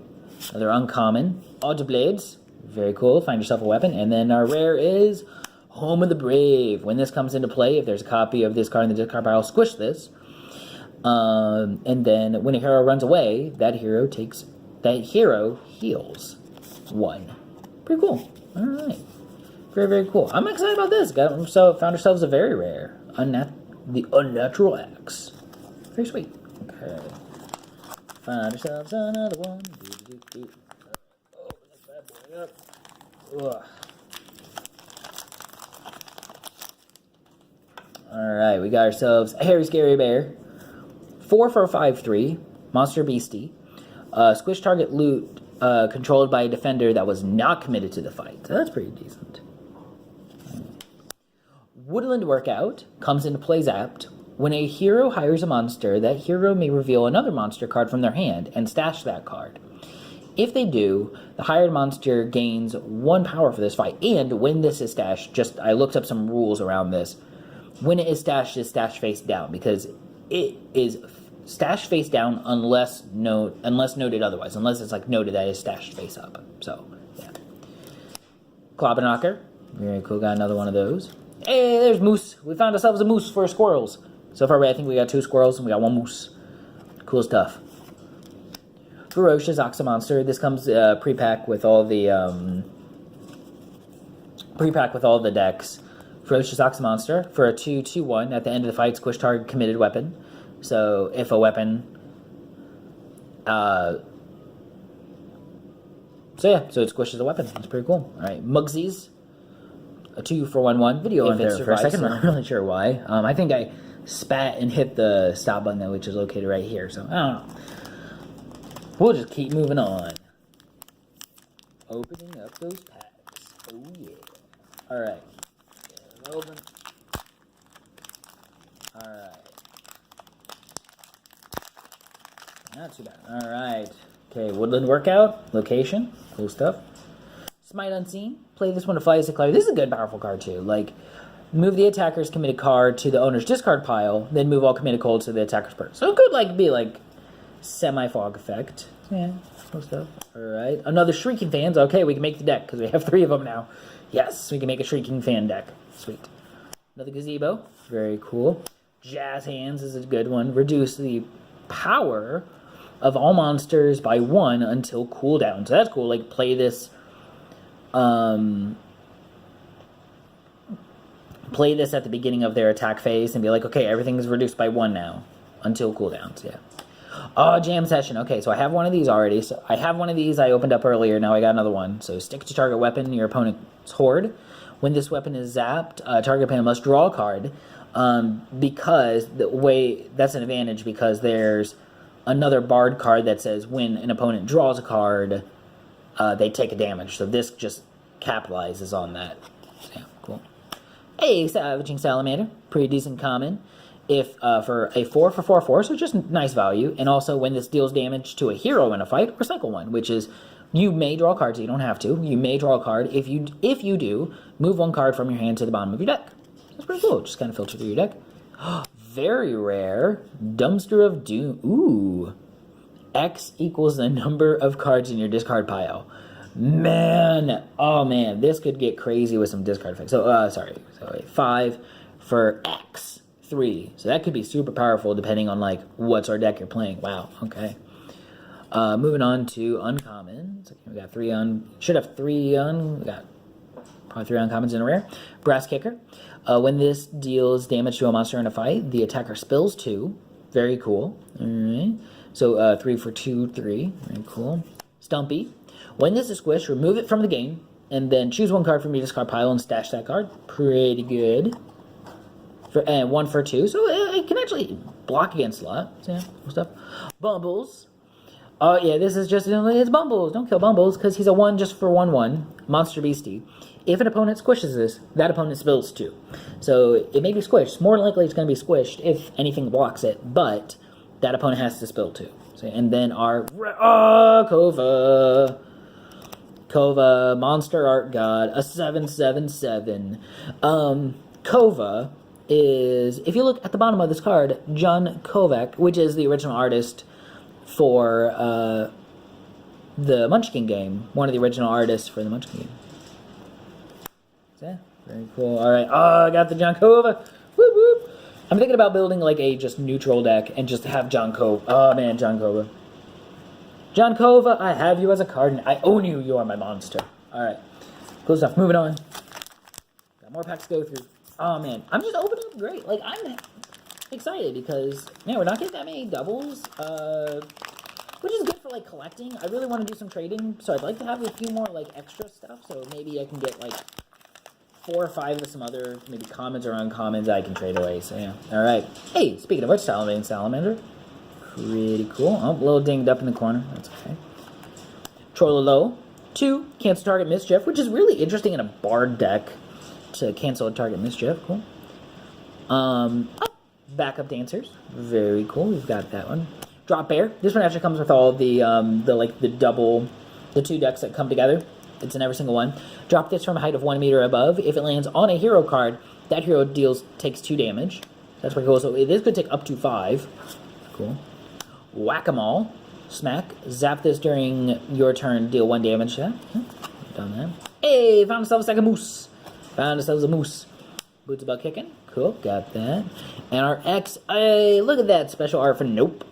Another uncommon. Odd Blades, very cool. Find yourself a weapon. And then our rare is Home of the Brave. When this comes into play, if there's a copy of this card in the discard pile, squish this. And then when a hero runs away, that hero heals 1. Pretty cool. All right. Very, very cool. I'm excited about this. Found ourselves a very rare. The Unnatural Axe. Very sweet. Okay. Find ourselves another one. Oh, that's that boy up. Ugh. Alright, we got ourselves a Hairy Scary Bear. 4 for a 5/3. Monster Beastie. Squish target loot controlled by a defender that was not committed to the fight. So that's pretty decent. Woodland Workout comes into play zapped. when a hero hires a monster, that hero may reveal another monster card from their hand and stash that card. If they do, the hired monster gains 1 power for this fight. And when this is stashed, I looked up some rules around this. When it is stashed face down, because it is stashed face down unless noted otherwise. Unless it's like noted that it's stashed face up. So, yeah. Kloppenknocker. Very cool. Got another one of those. Hey, there's moose. We found ourselves a moose for squirrels. So far, I think we got 2 squirrels and we got 1 moose. Cool stuff. Ferocious Oxymonster. This comes pre-pack with all the decks. Ferocious Oxymonster for a 2/2/1. At the end of the fight, squish target committed weapon. So if a weapon, so it squishes a weapon. That's pretty cool. All right, Mugsies. A 2 for 1/1. Video on there for a second. I'm not really sure why. I think I spat and hit the stop button, which is located right here. So I don't know. We'll just keep moving on. Opening up those packs. Oh yeah. All right. Open. All right. Not too bad. All right. Okay. Woodland Workout. Location. Cool stuff. Smite Unseen. Play this one to Fly as a Cloud. This is a good, powerful card too. Like, move the attacker's committed card to the owner's discard pile, then move all committed cards to the attacker's purse. So it could be semi-fog effect. Yeah, cool stuff. Alright. Another Shrieking Fans. Okay, we can make the deck, because we have 3 of them now. Yes, we can make a Shrieking Fan deck. Sweet. Another Gazebo. Very cool. Jazz Hands is a good one. Reduce the power of all monsters by 1 until cooldown. So that's cool. Like, play this... play this at the beginning of their attack phase and be like, okay, everything is reduced by 1 now. Until cooldowns, yeah. Jam Session. Okay, so I have one of these already. So I have one of these I opened up earlier. Now I got another one. So stick to target weapon in your opponent's horde. When this weapon is zapped, target opponent must draw a card. Because that's an advantage because there's another Bard card that says when an opponent draws a card, they take a damage. So this just capitalizes on that. So, yeah, cool. Hey, Savaging Salamander. Pretty decent common. If for a 4 for 4/4, so just nice value. And also when this deals damage to a hero in a fight, recycle 1, which is you may draw cards. You don't have to. You may draw a card. If you do, move 1 card from your hand to the bottom of your deck. That's pretty cool. Just kind of filter through your deck. Very rare. Dumpster of Doom. Ooh. X equals the number of cards in your discard pile. Man. Oh, man. This could get crazy with some discard effects. So, sorry. So, 5 for X. 3. So that could be super powerful depending on, what's our deck you're playing. Wow. Okay. Moving on to uncommon. So we got 3 on... Should have 3 on... We got probably 3 uncommons in a rare. Brass Kicker. When this deals damage to a monster in a fight, the attacker spills 2. Very cool. Alright. So 3 for 2, 3. Very cool. Stumpy. When this is squished, remove it from the game, and then choose 1 card from your discard pile and stash that card. Pretty good. And 1 for 2. So it can actually block against a lot. So yeah, cool stuff. Bumbles. Yeah, this is just... It's Bumbles. Don't kill Bumbles, because he's a 1 just for 1/1. Monster Beastie. If an opponent squishes this, that opponent spills 2. So it may be squished. More likely it's going to be squished if anything blocks it, but that opponent has to spill 2. So, and then our... Kova. Kova, Monster Art God, a 7/7/7. Kova is, if you look at the bottom of this card, John Kovac, which is the original artist for the Munchkin game. One of the original artists for the Munchkin game. Yeah, very cool. Alright, I got the John Kova. Whoop, whoop. I'm thinking about building a just neutral deck and just have John Kova. Oh man, John Kova. John Kova, I have you as a card and I own you. You are my monster. Alright, cool stuff. Moving on. Got more packs to go through. Oh man, I'm just opening up great. I'm excited because, man, we're not getting that many doubles, which is good for, collecting. I really want to do some trading, so I'd like to have a few more, extra stuff, so maybe I can get, 4 or 5 of some other, maybe commons or uncommons I can trade away, so yeah. Alright. Hey, speaking of which, Salamander. Pretty cool. Oh, a little dinged up in the corner. That's okay. Trollolo. 2, cancel target mischief, which is really interesting in a Bard deck to cancel a target mischief. Cool. Backup dancers. Very cool. We've got that one. Drop bear. This one actually comes with all the two decks that come together. It's in every single one. Drop this from a height of 1 meter above. If it lands on a hero card, that hero takes 2 damage. That's pretty cool. So this could take up to 5. Cool. Whack-a-mole. Smack. Zap this during your turn. Deal 1 damage. Yeah. Done that. Hey, found ourselves like a moose. Found ourselves a moose. Boots about kicking. Cool. Got that. And our X. Hey, look at that special art for nope.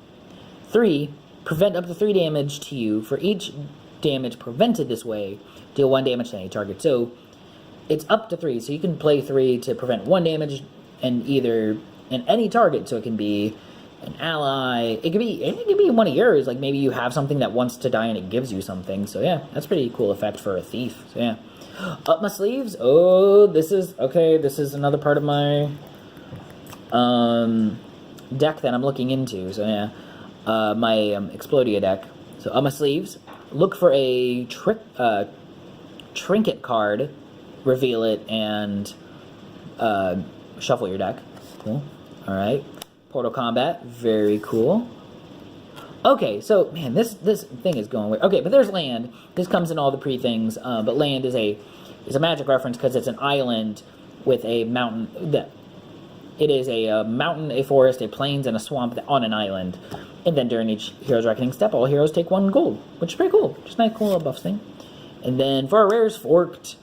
3. Prevent up to 3 damage to you. For each damage prevented this way, deal 1 damage to any target. So it's up to 3. So you can play 3 to prevent 1 damage in any target. So it can be an ally. It could be one of yours. Like maybe you have something that wants to die and it gives you something. So yeah, that's a pretty cool effect for a thief. So yeah. Up my sleeves. Oh, this is another part of my deck that I'm looking into. So yeah. My Explodia deck. So up my sleeves. Look for a trinket card, reveal it, and shuffle your deck. Cool. Alright. Portal Combat. Very cool. Okay, so, man, this thing is going weird. Okay, but there's land. This comes in all the pre-things, but land is a magic reference because it's an island with a mountain. It is a mountain, a forest, a plains, and a swamp on an island. And then during each Hero's Reckoning step, all heroes take 1 gold, which is pretty cool. Just a nice, cool little buff thing. And then for our rares, Forked.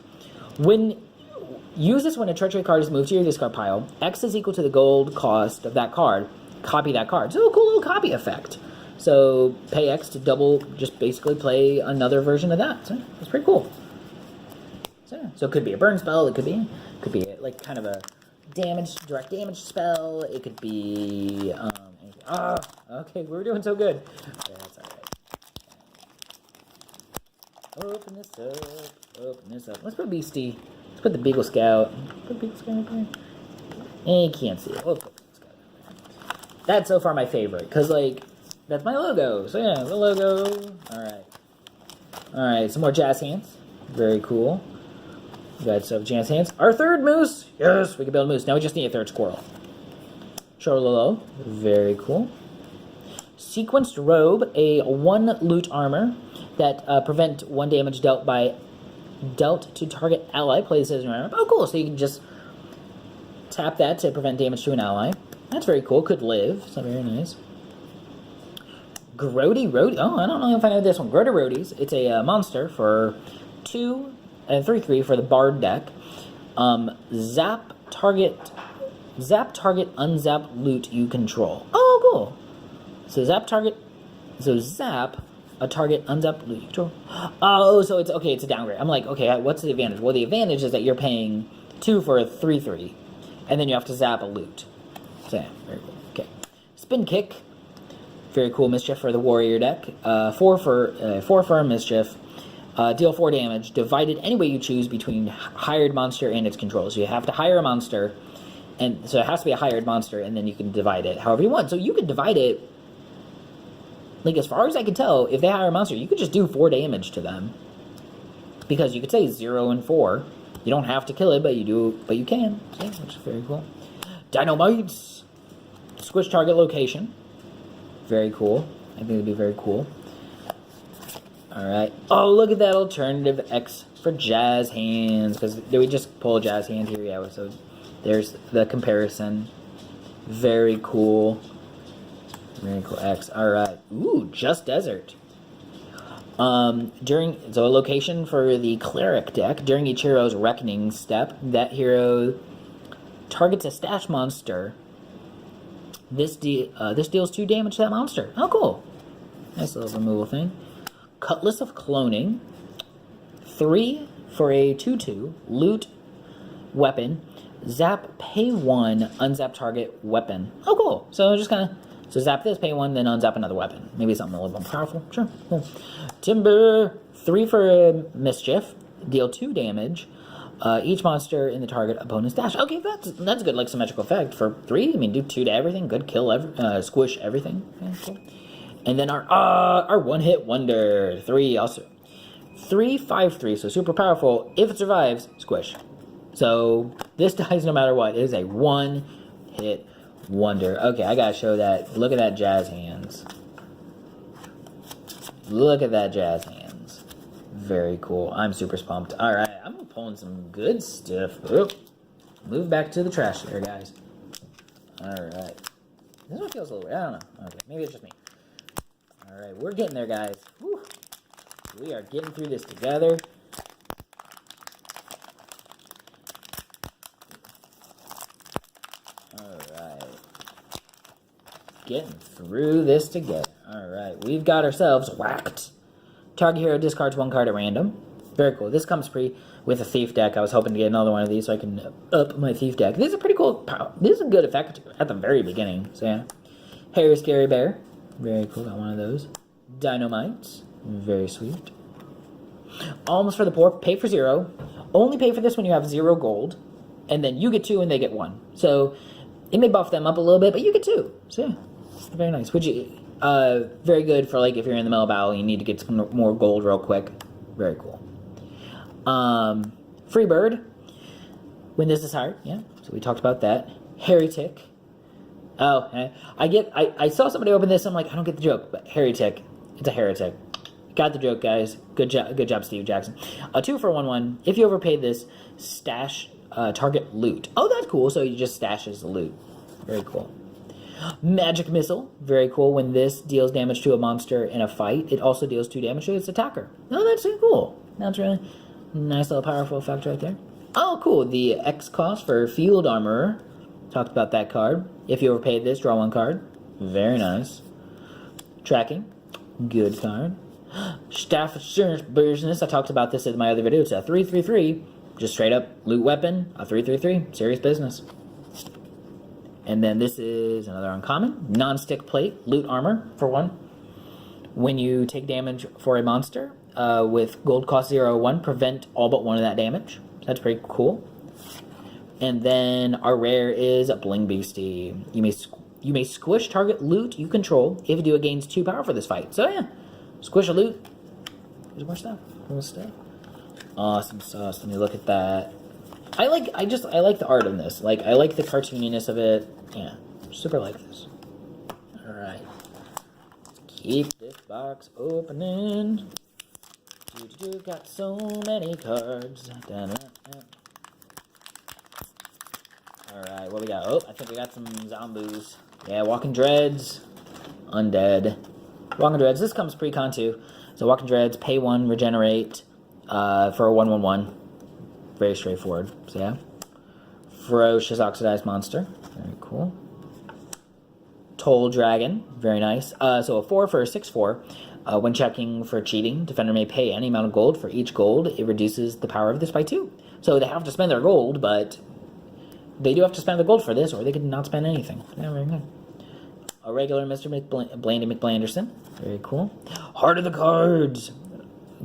Use this when a treachery card is moved to your discard pile. X is equal to the gold cost of that card. Copy that card. So a cool little copy effect. So pay X to double, just basically play another version of that. So that's pretty cool. So it could be a burn spell. It could be like kind of a direct damage spell. It could be okay, we're doing so good. That's alright. Open this up. Let's put Beastie. Let's put the Beagle Scout. Put Beagle Scout up there. You can't see it. We'll put Beagle Scout. That's so far my favorite, because like that's my logo. So yeah, the logo. Alright, some more jazz hands. Very cool. We got some jazz hands. Our third moose. Yes, we can build a moose. Now we just need a third squirrel. Shololo. Very cool. Sequenced robe, a 1 loot armor that prevent 1 damage dealt to target ally. Play this as an armor. Oh, cool. So you can just tap that to prevent damage to an ally. That's very cool. Could live. So very nice. Grody Roadie. Oh, I don't know if I know this one. Grody Roadies. It's a monster for 2 and 3/3 for the Bard deck. Zap target, unzap loot you control. Oh, cool. So zap, a target, unzap loot you control. Oh, so it's, okay, it's a downgrade. I'm like, okay, what's the advantage? Well, the advantage is that you're paying 2 for a 3/3, and then you have to zap a loot. So yeah, very cool. Okay. Spin Kick. Very cool mischief for the warrior deck. 4 for mischief. Deal 4 damage. Divided any way you choose between hired monster and its control. So you have to hire a monster, and so it has to be a hired monster, and then you can divide it however you want. So you could divide it, like as far as I can tell, if they hire a monster, you could just do 4 damage to them. Because you could say 0 and 4. You don't have to kill it, but you can. So, which is very cool. Dynamites. Squish target location. Very cool. I think it'd be very cool. Alright. Oh, look at that alternative X for jazz hands. Because did we just pull a jazz hand here? Yeah, so there's the comparison. Very cool. Very cool X. Alright. Ooh, Just Desert. So a location for the Cleric deck. During each hero's Reckoning step, that hero targets a stash monster. This deals 2 damage to that monster. Oh, cool. Nice little removal thing. Cutlass of Cloning. 3 for a 2/2. Loot weapon. Zap, pay 1, unzap target weapon. Oh, cool. So just kind of... So zap this, pay 1, then unzap another weapon. Maybe something a little more powerful. Sure. Cool. Timber. 3 for mischief. Deal 2 damage. Each monster in the target opponent's dash. Okay, that's good, like symmetrical effect for 3. I mean, do 2 to everything. Good, kill squish everything. Okay, cool. And then our one-hit wonder 3 also 3/5/3. So super powerful. If it survives, squish. So this dies no matter what. It is a one-hit Wonder. Okay, I gotta show that. Look at that jazz hands. Look at that jazz hands. Very cool. I'm super pumped. Alright, I'm pulling some good stuff. Oop. Move back to the trash there, guys. Alright. This one feels a little weird. I don't know. Okay, maybe it's just me. Alright, we're getting there, guys. Whew. We are getting through this together. Alright. Getting through this together. Alright, we've got ourselves whacked. Target hero discards 1 card at random. Very cool. This comes free with a thief deck. I was hoping to get another one of these so I can up my thief deck. This is a pretty cool. This is a good effect at the very beginning. So yeah. Harry Scary Bear. Very cool. Got one of those. Dynamite. Very sweet. Almost for the Poor. Pay for 0. Only pay for this when you have 0 gold. And then you get 2 and they get 1. So it may buff them up a little bit, but you get 2. So yeah. Very nice. Would you... very good for like if you're in the middle of battle, you need to get some more gold real quick. Very cool. Free Bird. When this is hard, yeah. So we talked about that. Heretic. Oh, I saw somebody open this. I'm like, I don't get the joke, but Heretic. It's a heretic. Got the joke, guys. Good job, Steve Jackson. 2 for 1/1. If you overpaid this, stash target loot. Oh, that's cool. So you just stashes the loot. Very cool. Magic Missile, very cool. When this deals damage to a monster in a fight, it also deals 2 damage to its attacker. Oh, that's really cool. That's really nice little powerful effect right there. Oh, cool. The X cost for Field Armorer. Talked about that card. If you overpaid this, draw 1 card. Very nice. Tracking, good card. Staff Assurance Business. I talked about this in my other video. It's a 3/3/3. Just straight up loot weapon. A 3/3/3. Serious business. And then this is another uncommon. Non-stick plate, loot armor for 1. When you take damage for a monster with gold cost 0/1, prevent all but 1 of that damage. That's pretty cool. And then our rare is a Bling Beastie. You may squish target loot you control. If you do, it gains 2 power for this fight. So yeah, squish a loot. There's more stuff. More stuff. Awesome sauce. Let me look at that. I like the art in this. Like, I like the cartooniness of it. Yeah, super like this. Alright. Keep this box opening. Got so many cards. Alright, what we got? Oh, I think we got some zombies. Yeah, Walking Dreads. Undead. Walking Dreads. This comes pre-con too. So Walking Dreads, pay 1, regenerate for a 1/1/1. Very straightforward. So yeah. Ferocious Oxidized Monster. Very cool. Toll Dragon. Very nice. So a 4 for a 6/4. When checking for cheating, defender may pay any amount of gold. For each gold, it reduces the power of this by 2. So they have to spend their gold, but they do have to spend the gold for this, or they could not spend anything. Yeah, very good. A regular Mr. Blandy McBlanderson. Very cool. Heart of the Cards.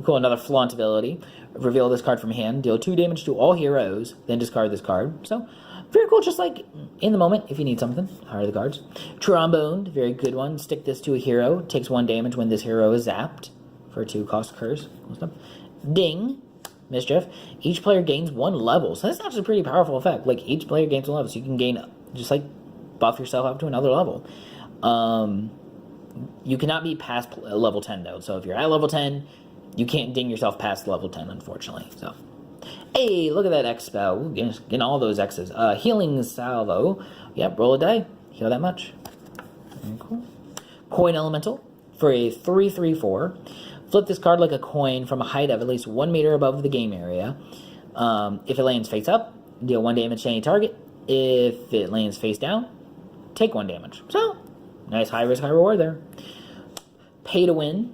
Cool, another flaunt ability. Reveal this card from hand. Deal 2 damage to all heroes. Then discard this card. So, very cool. Just like in the moment, if you need something. Heart of the Cards. Trombone. Very good one. Stick this to a hero. Takes 1 damage when this hero is zapped. For 2 cost curse. Cool stuff. Ding. Mischief. Each player gains 1 level. So that's actually a pretty powerful effect. Like, each player gains 1 level. So you can gain, just like, buff yourself up to another level. You cannot be past level 10, though. So if you're at level 10... you can't ding yourself past level 10, unfortunately. So, hey, look at that X spell. Ooh, getting all those X's. Healing Salvo. Yep, roll a die. Heal that much. Very cool. Coin Elemental for a 3/3/4. Flip this card like a coin from a height of at least 1 meter above the game area. If it lands face up, deal 1 damage to any target. If it lands face down, take 1 damage. So, nice high risk, high reward there. Pay to win.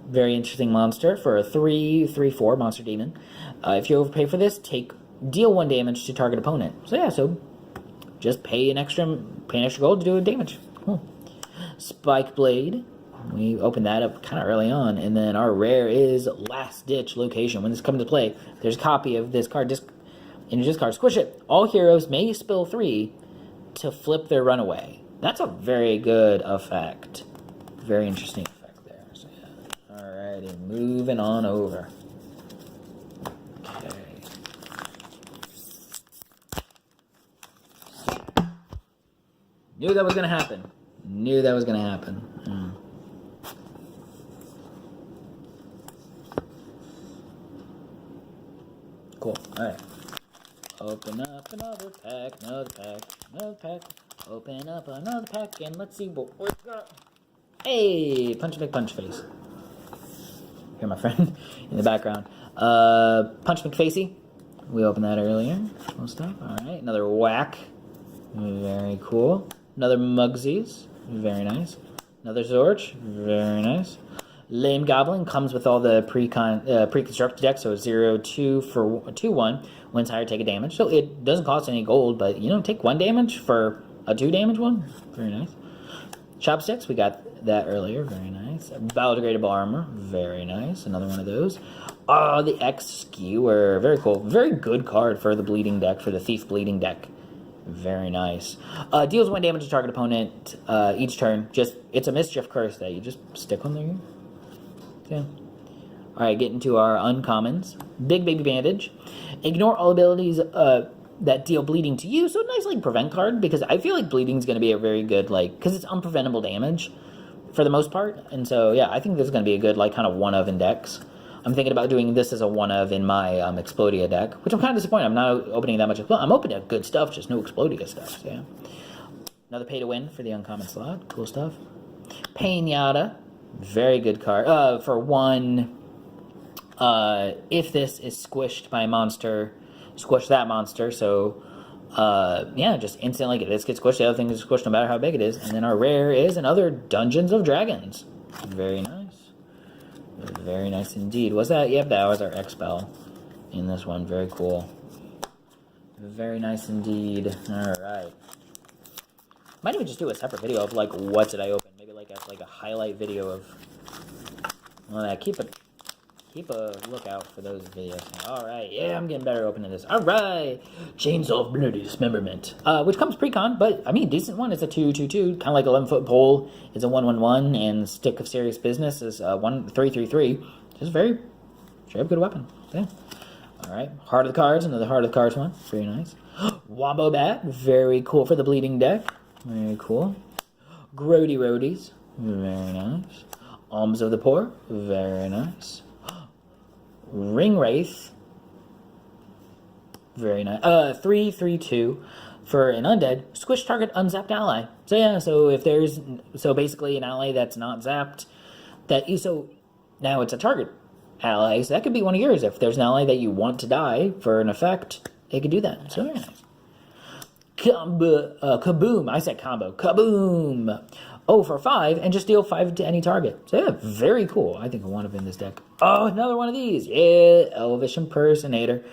Very interesting monster for a 3/3/4 monster demon. If you overpay for this, deal 1 damage to target opponent. So yeah, so just pay an extra gold to do damage. Cool. Spike Blade. We opened that up kind of early on, and then our rare is Last Ditch Location. When this comes to play, there's a copy of this card in your discard. Squish it. All heroes may spill 3 to flip their runaway. That's a very good effect. Very interesting. Alrighty, moving on over. Okay. Knew that was gonna happen. Knew that was gonna happen. Cool. Alright. Open up another pack, another pack, another pack. Open up another pack, and let's see what we've got. Hey! Punch McPunchface. Hear my friend in the background. Punch McFacey. We opened that earlier. Cool stuff. Alright. Another Whack. Very cool. Another Mugsies. Very nice. Another Zorch. Very nice. Lame Goblin comes with all the pre-constructed decks, so 0-2 for 2-1. Wins higher, take a damage. So it doesn't cost any gold, but you know, take 1 damage for a 2 damage one. Very nice. Chopsticks, we got that earlier. Very nice. Biodegradable armor. Very nice. Another one of those. The X Skewer. Very cool. Very good card for the bleeding deck, for the Thief bleeding deck. Very nice. Deals 1 damage to target opponent each turn. It's a Mischief Curse that you just stick on there. Yeah. Alright, getting to our uncommons. Big Baby Bandage. Ignore all abilities that deal bleeding to you. So nice, like, prevent card, because I feel like bleeding is going to be a very good, like, because it's unpreventable damage for the most part. And so, yeah, I think this is going to be a good, like, kind of one-of in decks. I'm thinking about doing this as a one-of in my Explodia deck, which I'm kind of disappointed. I'm not opening that much. I'm opening good stuff, just no Explodia stuff. So, yeah. Another pay-to-win for the uncommon slot. Cool stuff. Painata. Very good card. For 1, if this is squished by a monster, squish that monster. So, yeah, just instantly this gets squished. The other thing is squished no matter how big it is. And then our rare is another Dungeons of Dragons. Very nice. Very nice indeed. Was that? Yep, that was our Expel in this one. Very cool. Very nice indeed. Alright. Might even just do a separate video of, like, what did I open? Maybe like a highlight video of... Well, keep a lookout for those videos. Alright, yeah, I'm getting better opening this. Alright! Chainsaw of Bloody Dismemberment. Which comes pre-con, but, I mean, decent one. It's a 2/2/2, kind of like 11-foot pole. It's a 1/1/1, and Stick of Serious Business is 1/3/3/3. Just very good weapon. Yeah. Alright, Heart of the Cards, another Heart of the Cards one. Very nice. Wombo Bat, very cool for the bleeding deck. Very cool. Grody Roadies, very nice. Alms of the Poor, very nice. Ring Wraith, very nice. 3/3/2 for an undead. Squish target unzapped ally. So yeah, so basically an ally that's not zapped. Now it's a target ally, so that could be one of yours. If there's an ally that you want to die for an effect, it could do that. So very nice. Kaboom! I said combo. Kaboom! Oh, for 5, and just deal 5 to any target. So yeah, very cool. I think I want to in this deck. Oh, another one of these. Yeah, Elvish Impersonator.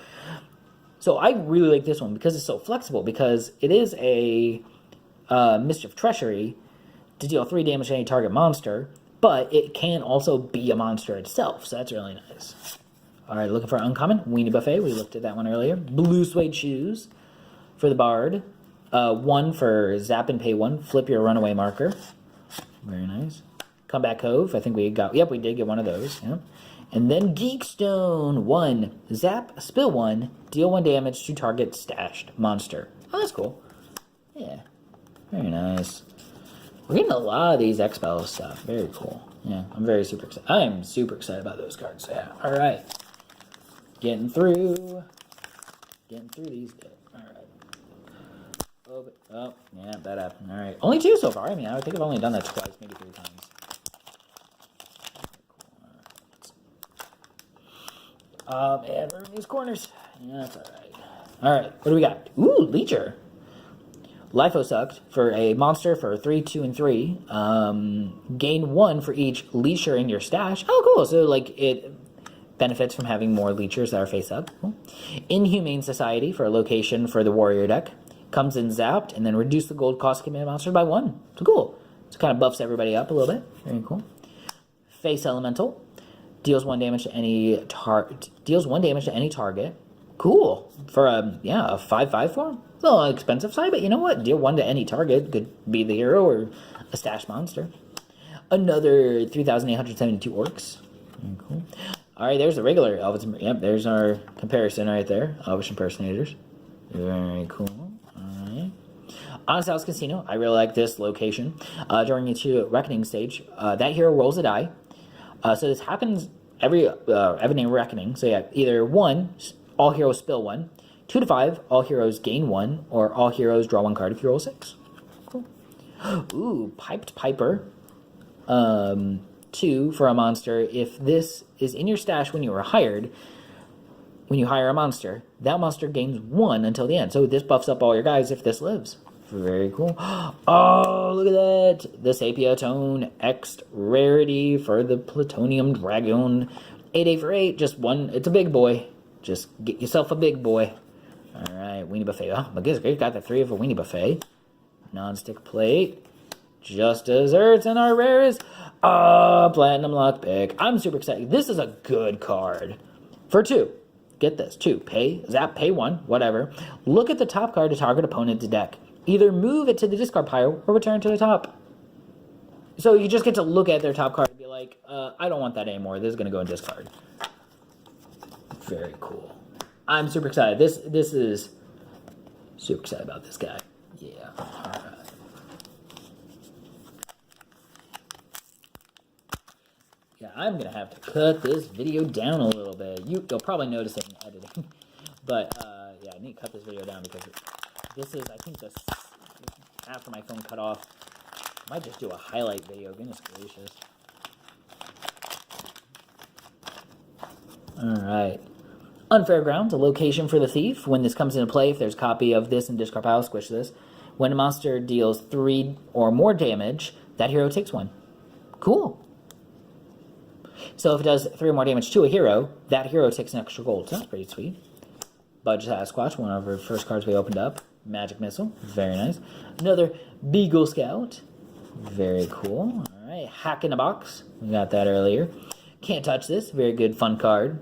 So I really like this one because it's so flexible, because it is a Mischief Treachery to deal 3 damage to any target monster, but it can also be a monster itself, so that's really nice. Alright, looking for uncommon. Weenie Buffet, we looked at that one earlier. Blue Suede Shoes for the Bard. 1 for zap and pay 1. Flip your runaway marker. Very nice. Comeback Cove. I think we got... Yep, we did get one of those. Yep. And then Geekstone. 1. Zap, spill 1. Deal 1 damage to target stashed monster. Oh, that's cool. Yeah. Very nice. We're getting a lot of these Expel stuff. Very cool. Yeah, I'm super excited. I am super excited about those cards. Yeah. Alright. Getting through these days. Oh, yeah, that happened. Alright. Only 2 so far. I mean, I think I've only done that twice, maybe 3 times. Man, we're in these corners. Yeah, that's alright. Alright, what do we got? Ooh, Leecher. Lifo sucked for a monster for 3, 2, and 3. Gain 1 for each Leecher in your stash. Oh, cool. So, like, it benefits from having more Leechers that are face up. Cool. Inhumane Society for a location for the Warrior deck. Comes in zapped, and then reduce the gold cost committed monsters by 1. So cool. So kind of buffs everybody up a little bit. Very cool. Face Elemental. Deals 1 damage to any target. Cool. For a 5/5 form. It's a little expensive side, but you know what? Deal 1 to any target. Could be the hero or a stash monster. Another 3,872 orcs. Very cool. Alright, there's the regular Elvis. Yep, there's our comparison right there. Elvish Impersonators. Very cool. On Sal's Casino, I really like this location. During each reckoning stage, that hero rolls a die. So this happens every reckoning. So yeah, either 1, all heroes spill 1. 2 to 5, all heroes gain 1, or all heroes draw 1 card if you roll 6. Cool. Ooh, Piped Piper. 2 for a monster. If this is in your stash when you were hired, when you hire a monster, that monster gains 1 until the end. So this buffs up all your guys if this lives. Very cool. Oh, look at that. The Sepia Tone X rarity for the Plutonium Dragon. 8 for 8, just 1. It's a big boy. Just get yourself a big boy. Alright, Weenie Buffet. Oh, my goodness, great. Got the 3 of a Weenie Buffet. Non-stick plate. Just desserts, and our rare is Platinum Lockpick. I'm super excited. This is a good card. For 2. Get this. 2. Pay 1, whatever. Look at the top card to target opponent's deck. Either move it to the discard pile or return to the top. So you just get to look at their top card and be like, I don't want that anymore. This is going to go in discard. Very cool. I'm super excited. This is super excited about this guy. Yeah. All right. Yeah, I'm going to have to cut this video down a little bit. You'll probably notice it in editing. But, yeah, I need to cut this video down because this is, I think, after my phone cut off. I might just do a highlight video. Goodness gracious. Alright. Unfair Grounds, a location for the thief. When this comes into play, if there's a copy of this in discard pile, squish this. When a monster deals 3 or more damage, that hero takes 1. Cool. So if it does 3 or more damage to a hero, that hero takes an extra gold. So that's pretty sweet. Budget Sasquatch, one of our first cards we opened up. Magic Missile, very nice. Another Beagle Scout, very cool. Alright, Hack in a Box, we got that earlier. Can't touch this, very good, fun card.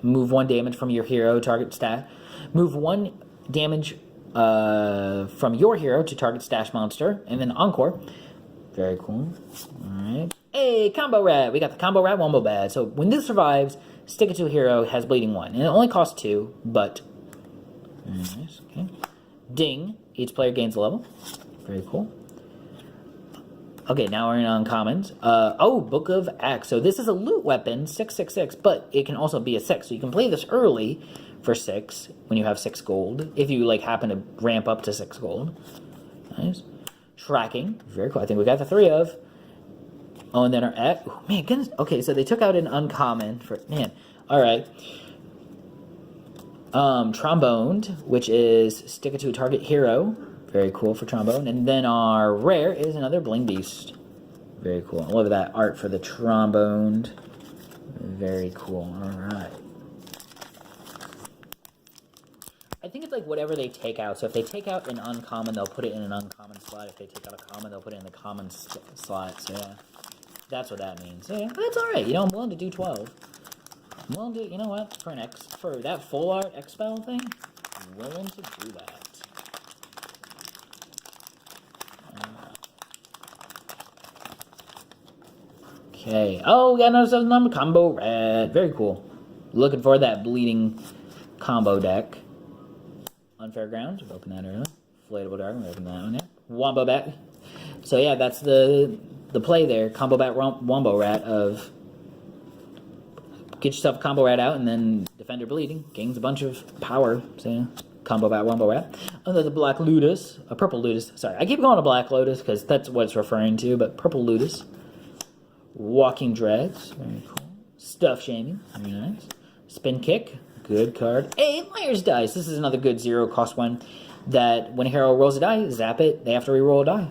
Move 1 damage from your hero, target stat. Move 1 damage from your hero to target stash monster. And then Encore, very cool. Alright. Hey, Combo Rat, we got the Combo Rat Wombo Bad. So when this survives, stick it to a hero, has bleeding 1. And it only costs 2, but very nice, okay. Ding, each player gains a level. Very cool. Okay, now we're in uncommons. Book of Axe. So this is a loot weapon, 666, but it can also be a 6. So you can play this early for 6 when you have 6 gold, if you like happen to ramp up to 6 gold. Nice. Tracking, very cool. I think we got the 3 of. Oh, and then our X. Oh, man, goodness. Okay, so they took out an uncommon for, man. All right. Tromboned, which is stick it to a target hero. Very cool for trombone. And then our rare is another Bling Beast. Very cool. I love that art for the tromboned. Very cool. Alright. I think it's like whatever they take out. So if they take out an uncommon, they'll put it in an uncommon slot. If they take out a common, they'll put it in the common slot. So yeah, that's what that means. Yeah, that's alright. You know, I'm willing to do 12. I'm willing to, you know what, for that full art X-Spell thing, I'm willing to do that. Okay. Oh, we got another number combo red. Very cool. Looking for that bleeding combo deck. Unfair Grounds. We opened that earlier. Inflatable Dragon. We opened that one there. Wombo Bat. So yeah, that's the play there. Combo Bat Wombo Rat of get yourself a Combo Rat out and then Defender Bleeding. Gains a bunch of power. So yeah. Combo Bat Wombo Rat. Another Black Lotus. A Purple Lotus. Sorry, I keep going to Black Lotus because that's what it's referring to, but Purple Lotus. Walking Dreads, very cool. Stuff Shaming, very nice. Spin Kick, good card. Hey, Liar's Dice, this is another good 0 cost one that when a hero rolls a die, zap it, they have to re-roll a die.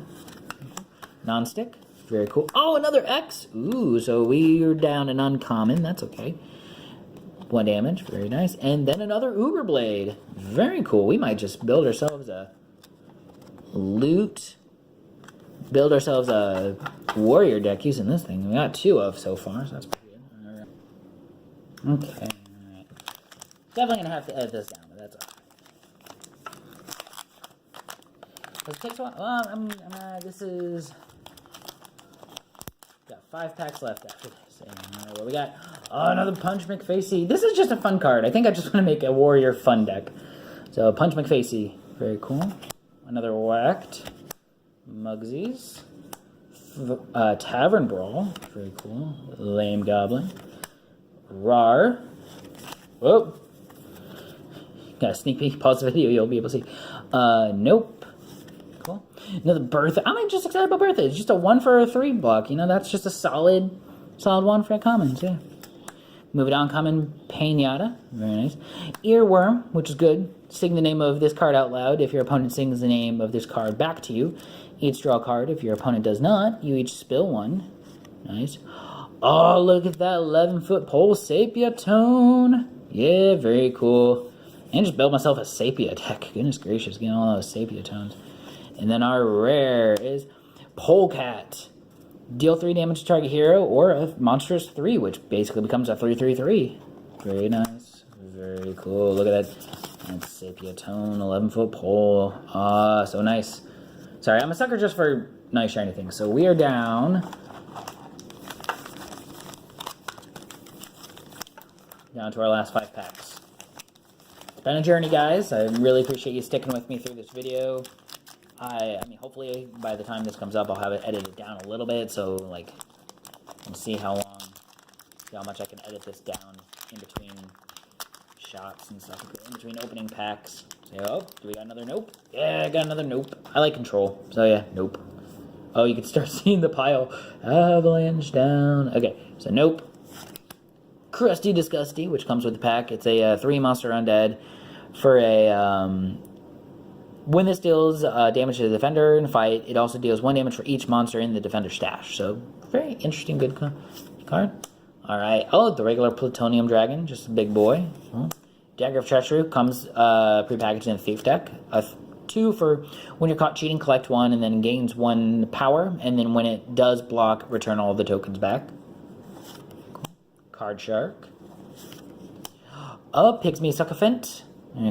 Non-stick, very cool. Oh, another X, ooh, so we're down an uncommon, that's okay. 1 damage, very nice. And then another Uber Blade, very cool. We might just build ourselves a build ourselves a warrior deck using this thing. We got 2 of so far, so that's pretty good. Alright. Okay, alright. Definitely gonna have to edit this down, but that's alright. It takes a while. This is. Got 5 packs left after this. And, what we got? Oh, another Punch McFacey. This is just a fun card. I think I just want to make a warrior fun deck. So, Punch McFacey. Very cool. Another whacked. Mugsies. Tavern Brawl. Very cool. Lame Goblin. Rar. Whoa. Got a sneak peek. Pause the video. You'll be able to see. Nope. Cool. Another Bertha. I'm just excited about Bertha. It's just a 1 for a 3 block. You know, that's just a solid 1 for commons. Yeah. Moving on, common Pinata. Very nice. Earworm, which is good. Sing the name of this card out loud. If your opponent sings the name of this card back to you, each draw a card. If your opponent does not, you each spill one. Nice. Oh, look at that 11-foot pole Sepia Tone. Yeah, very cool. And just build myself a Sepia deck. Goodness gracious, getting all those Sepia Tones. And then our rare is Polecat. Deal 3 damage to target hero or a monstrous 3, which basically becomes a 3/3/3. Very nice. Very cool. Look at that. That's Sepia Tone, 11-foot pole. Ah, so nice. Sorry, I'm a sucker just for nice shiny things. So we are down to our last 5 packs. It's been a journey, guys. I really appreciate you sticking with me through this video. I mean, hopefully by the time this comes up, I'll have it edited down a little bit, so like, and see how much I can edit this down in between shots and stuff, in between opening packs. So, oh, do we got another nope? Yeah, I got another nope. I like control, so yeah, nope. Oh, you can start seeing the pile avalanche down. Okay, so nope. Crusty Disgusty, which comes with the pack. It's a 3 monster undead for a when this deals damage to the defender in a fight, it also deals 1 damage for each monster in the defender's stash. So, very interesting, good card. Alright. Oh, the regular Plutonium Dragon, just a big boy. Dagger of Treachery comes prepackaged in a Thief deck. 2 for when you're caught cheating, collect 1, and then gains 1 power. And then when it does block, return all of the tokens back. Cool. Card Shark. Pixie Succophant.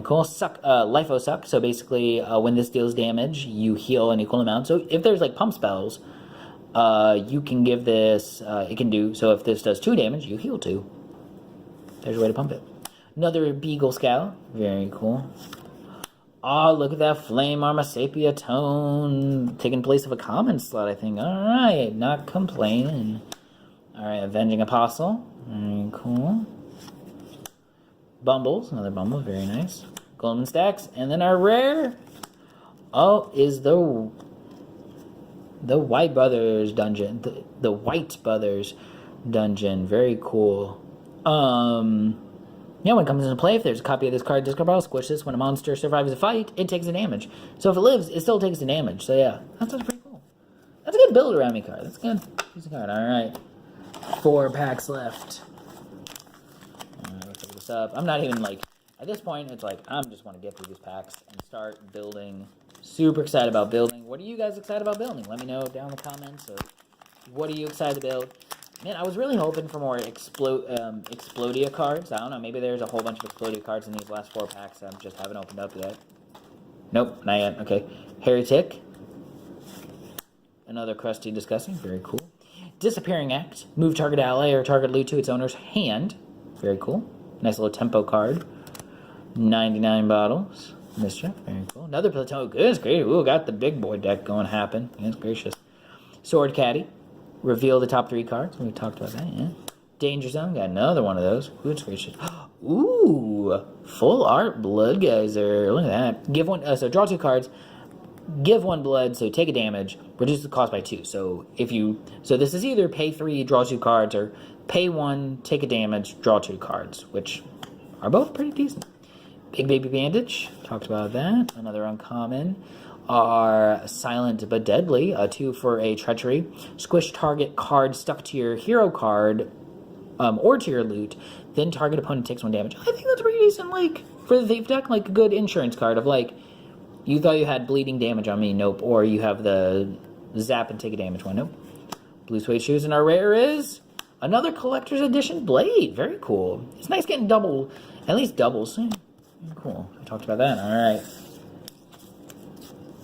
Cool. Lifo Suck. So basically, when this deals damage, you heal an equal amount. So if there's like pump spells, you can give this, it can do, so if this does 2 damage, you heal 2. There's a way to pump it. Another Beagle Scout. Very cool. Oh, look at that Flame Armor Sepia Tone. Taking place of a common slot, I think. Alright, not complaining. Alright, Avenging Apostle. Very cool. Bumbles, another Bumble, very nice. Golden Stacks, and then our rare, is the White Brothers dungeon. The White Brothers dungeon, very cool. Yeah, when it comes into play, if there's a copy of this card, discard pile, squish this. When a monster survives a fight, it takes the damage. So if it lives, it still takes the damage. So yeah, that's pretty cool. That's a good build around me card. That's a good piece of card. Alright, 4 packs left. Up. I'm not even like, at this point, it's like, I just want to get through these packs and start building. Super excited about building. What are you guys excited about building? Let me know down in the comments. What are you excited to build? Man, I was really hoping for more Explodia cards. I don't know, maybe there's a whole bunch of Explodia cards in these last 4 packs that I just haven't opened up yet. Nope, not yet. Okay. Heretic. Another Crusty Disgusting. Very cool. Disappearing Act. Move target ally or target loot to its owner's hand. Very cool. Nice little tempo card. 99 bottles. Mischief. Very cool. Another Plateau. Goodness gracious. Ooh, got the big boy deck going happen. Goodness gracious. Sword Caddy. Reveal the top 3 cards. We talked about that, yeah. Danger Zone. Got another one of those. Goodness gracious. Ooh. Full art Blood Geyser. Look at that. Give 1. So draw 2 cards. Give 1 blood. So take a damage. Reduce the cost by 2. So if you. So this is either pay 3, draw 2 cards, or pay 1, take a damage, draw 2 cards, which are both pretty decent. Big Baby Bandage, talked about that. Another uncommon are Silent but Deadly, 2 for a Treachery. Squish target card stuck to your hero card or to your loot, then target opponent takes 1 damage. I think that's pretty decent, like, for the Thief deck, like a good insurance card of like, you thought you had bleeding damage on me, nope, or you have the zap and take a damage 1, nope. Blue Suede Shoes, and our rare is another collector's edition Blade. Very cool. It's nice getting at least doubles. Cool. I talked about that. Alright.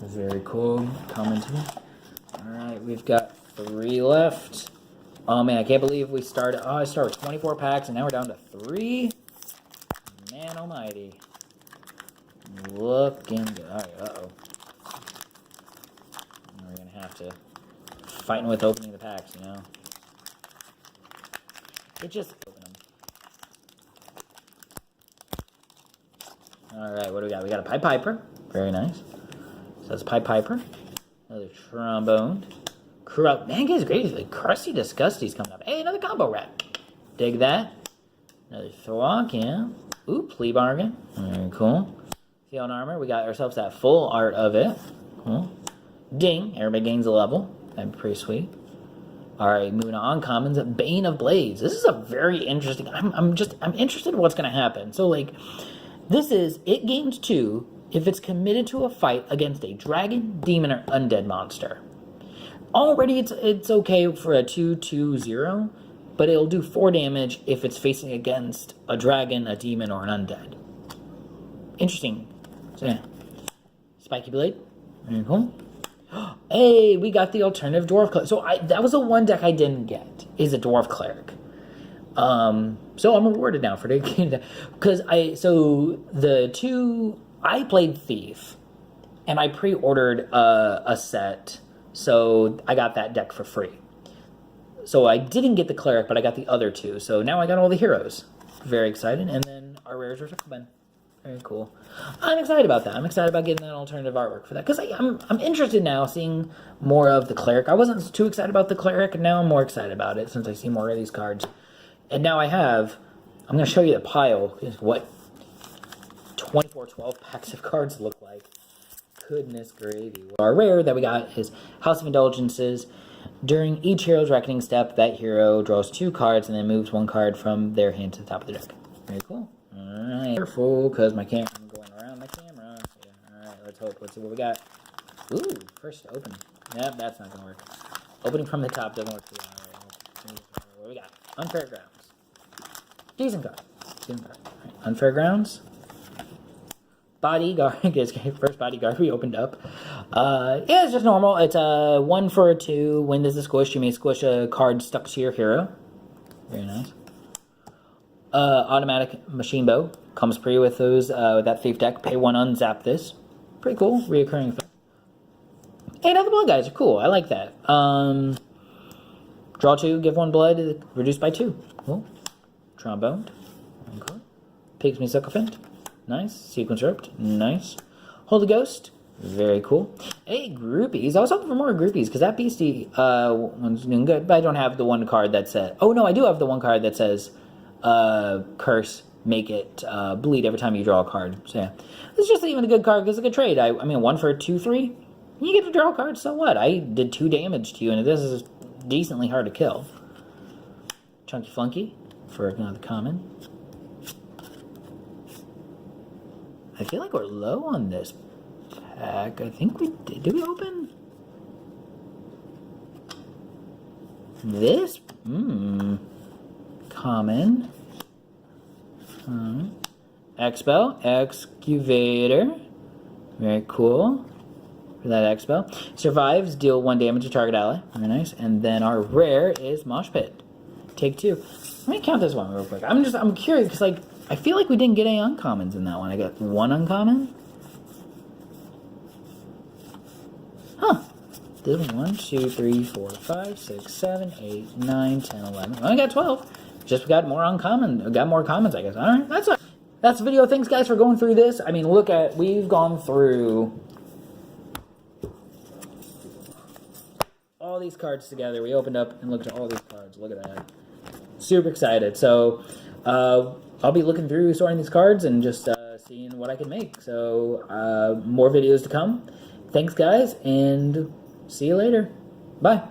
Very cool. Commenting. Alright, we've got 3 left. Oh man, I can't believe we started. I started with 24 packs and now we're down to 3. Man almighty. Looking good. Alright, have to fighting with opening the packs, you know. It just open them. All right, what do we got? We got a Pied Piper. Very nice. So that's Pied Piper. Another Trombone. Man, guys, great. Like Crusty Disgusty's coming up. Hey, another combo rat. Dig that. Another Thwok, yeah. Ooh, Plea Bargain. Very cool. Field Armor. We got ourselves that full art of it. Cool. Ding. Everybody gains a level. That'd be pretty sweet. Alright, moving on. Commons. Bane of Blades. This is a very interesting... I'm interested in what's going to happen. So, like, this is... It gains 2 if it's committed to a fight against a dragon, demon, or undead monster. Already, it's okay for a 2/2/0, but it'll do 4 damage if it's facing against a dragon, a demon, or an undead. Interesting. So, yeah. Spiky Blade. Very cool. Hey, we got the alternative Dwarf Cleric. So, that was the one deck I didn't get, is a Dwarf Cleric. So I'm rewarded now for getting that. Because I played Thief, and I pre-ordered a set, so I got that deck for free. So I didn't get the Cleric, but I got the other 2. So now I got all the heroes. Very excited. And then our rares are coming. Very cool. I'm excited about that. I'm excited about getting that alternative artwork for that. Because I'm interested now seeing more of the Cleric. I wasn't too excited about the Cleric, and now I'm more excited about it since I see more of these cards. And now I'm going to show you the pile. What 24-12 packs of cards look like. Goodness gravy. Our rare that we got is House of Indulgences. During each hero's reckoning step, that hero draws 2 cards and then moves 1 card from their hand to the top of the deck. Very cool. Alright. Careful, because I'm going around my camera. Yeah, alright, let's hope. Let's see what we got. Ooh, first open. Yep, that's not going to work. Opening from the top doesn't work too well. Alright, what we got? Unfair Grounds. Decent card. Right. Unfair Grounds. Bodyguard. First Bodyguard we opened up. Yeah, it's just normal. It's a 1 for a 2. When there's a squish, you may squish a card stuck to your hero. Very nice. Automatic Machine Bow. Comes pre with those with that Thief deck. Pay 1, unzap this. Pretty cool. Reoccurring effect. Hey, now the blood guys are cool. I like that. Draw 2, give 1 blood, reduced by 2. Cool. Trombone. Okay. Pigsmy Sycophant. Nice. Sequence Roped. Nice. Holy Ghost. Very cool. Hey, Groupies. I was hoping for more Groupies, because that beastie one's doing good, but I don't have the one card that says... Oh, no, I do have the one card that says Curse, make it bleed every time you draw a card. So, yeah. It's just even a good card, because it's a good trade. I mean, 1 for a 2/3. You get to draw a card, so what? I did 2 damage to you, and this is decently hard to kill. Chunky Flunky for another common. I feel like we're low on this pack. I think we did. Did we open this? Common. Expel. Excavator. Very cool. For that Expel. Survives. Deal 1 damage to target ally. Very nice. And then our rare is Mosh Pit. Take 2. Let me count this one real quick. I'm curious because, like, I feel like we didn't get any uncommons in that one. I got 1 uncommon. Huh. This one, 1, 2, 3, 4, 5, 6, 7, 8, 9, 10, 11. I only got 12. Just got more uncommon. Got more commons, I guess. Alright, that's the video. Thanks, guys, for going through this. I mean, we've gone through all these cards together. We opened up and looked at all these cards. Look at that. Super excited. So, I'll be looking through, sorting these cards, and just seeing what I can make. So, more videos to come. Thanks, guys, and see you later. Bye.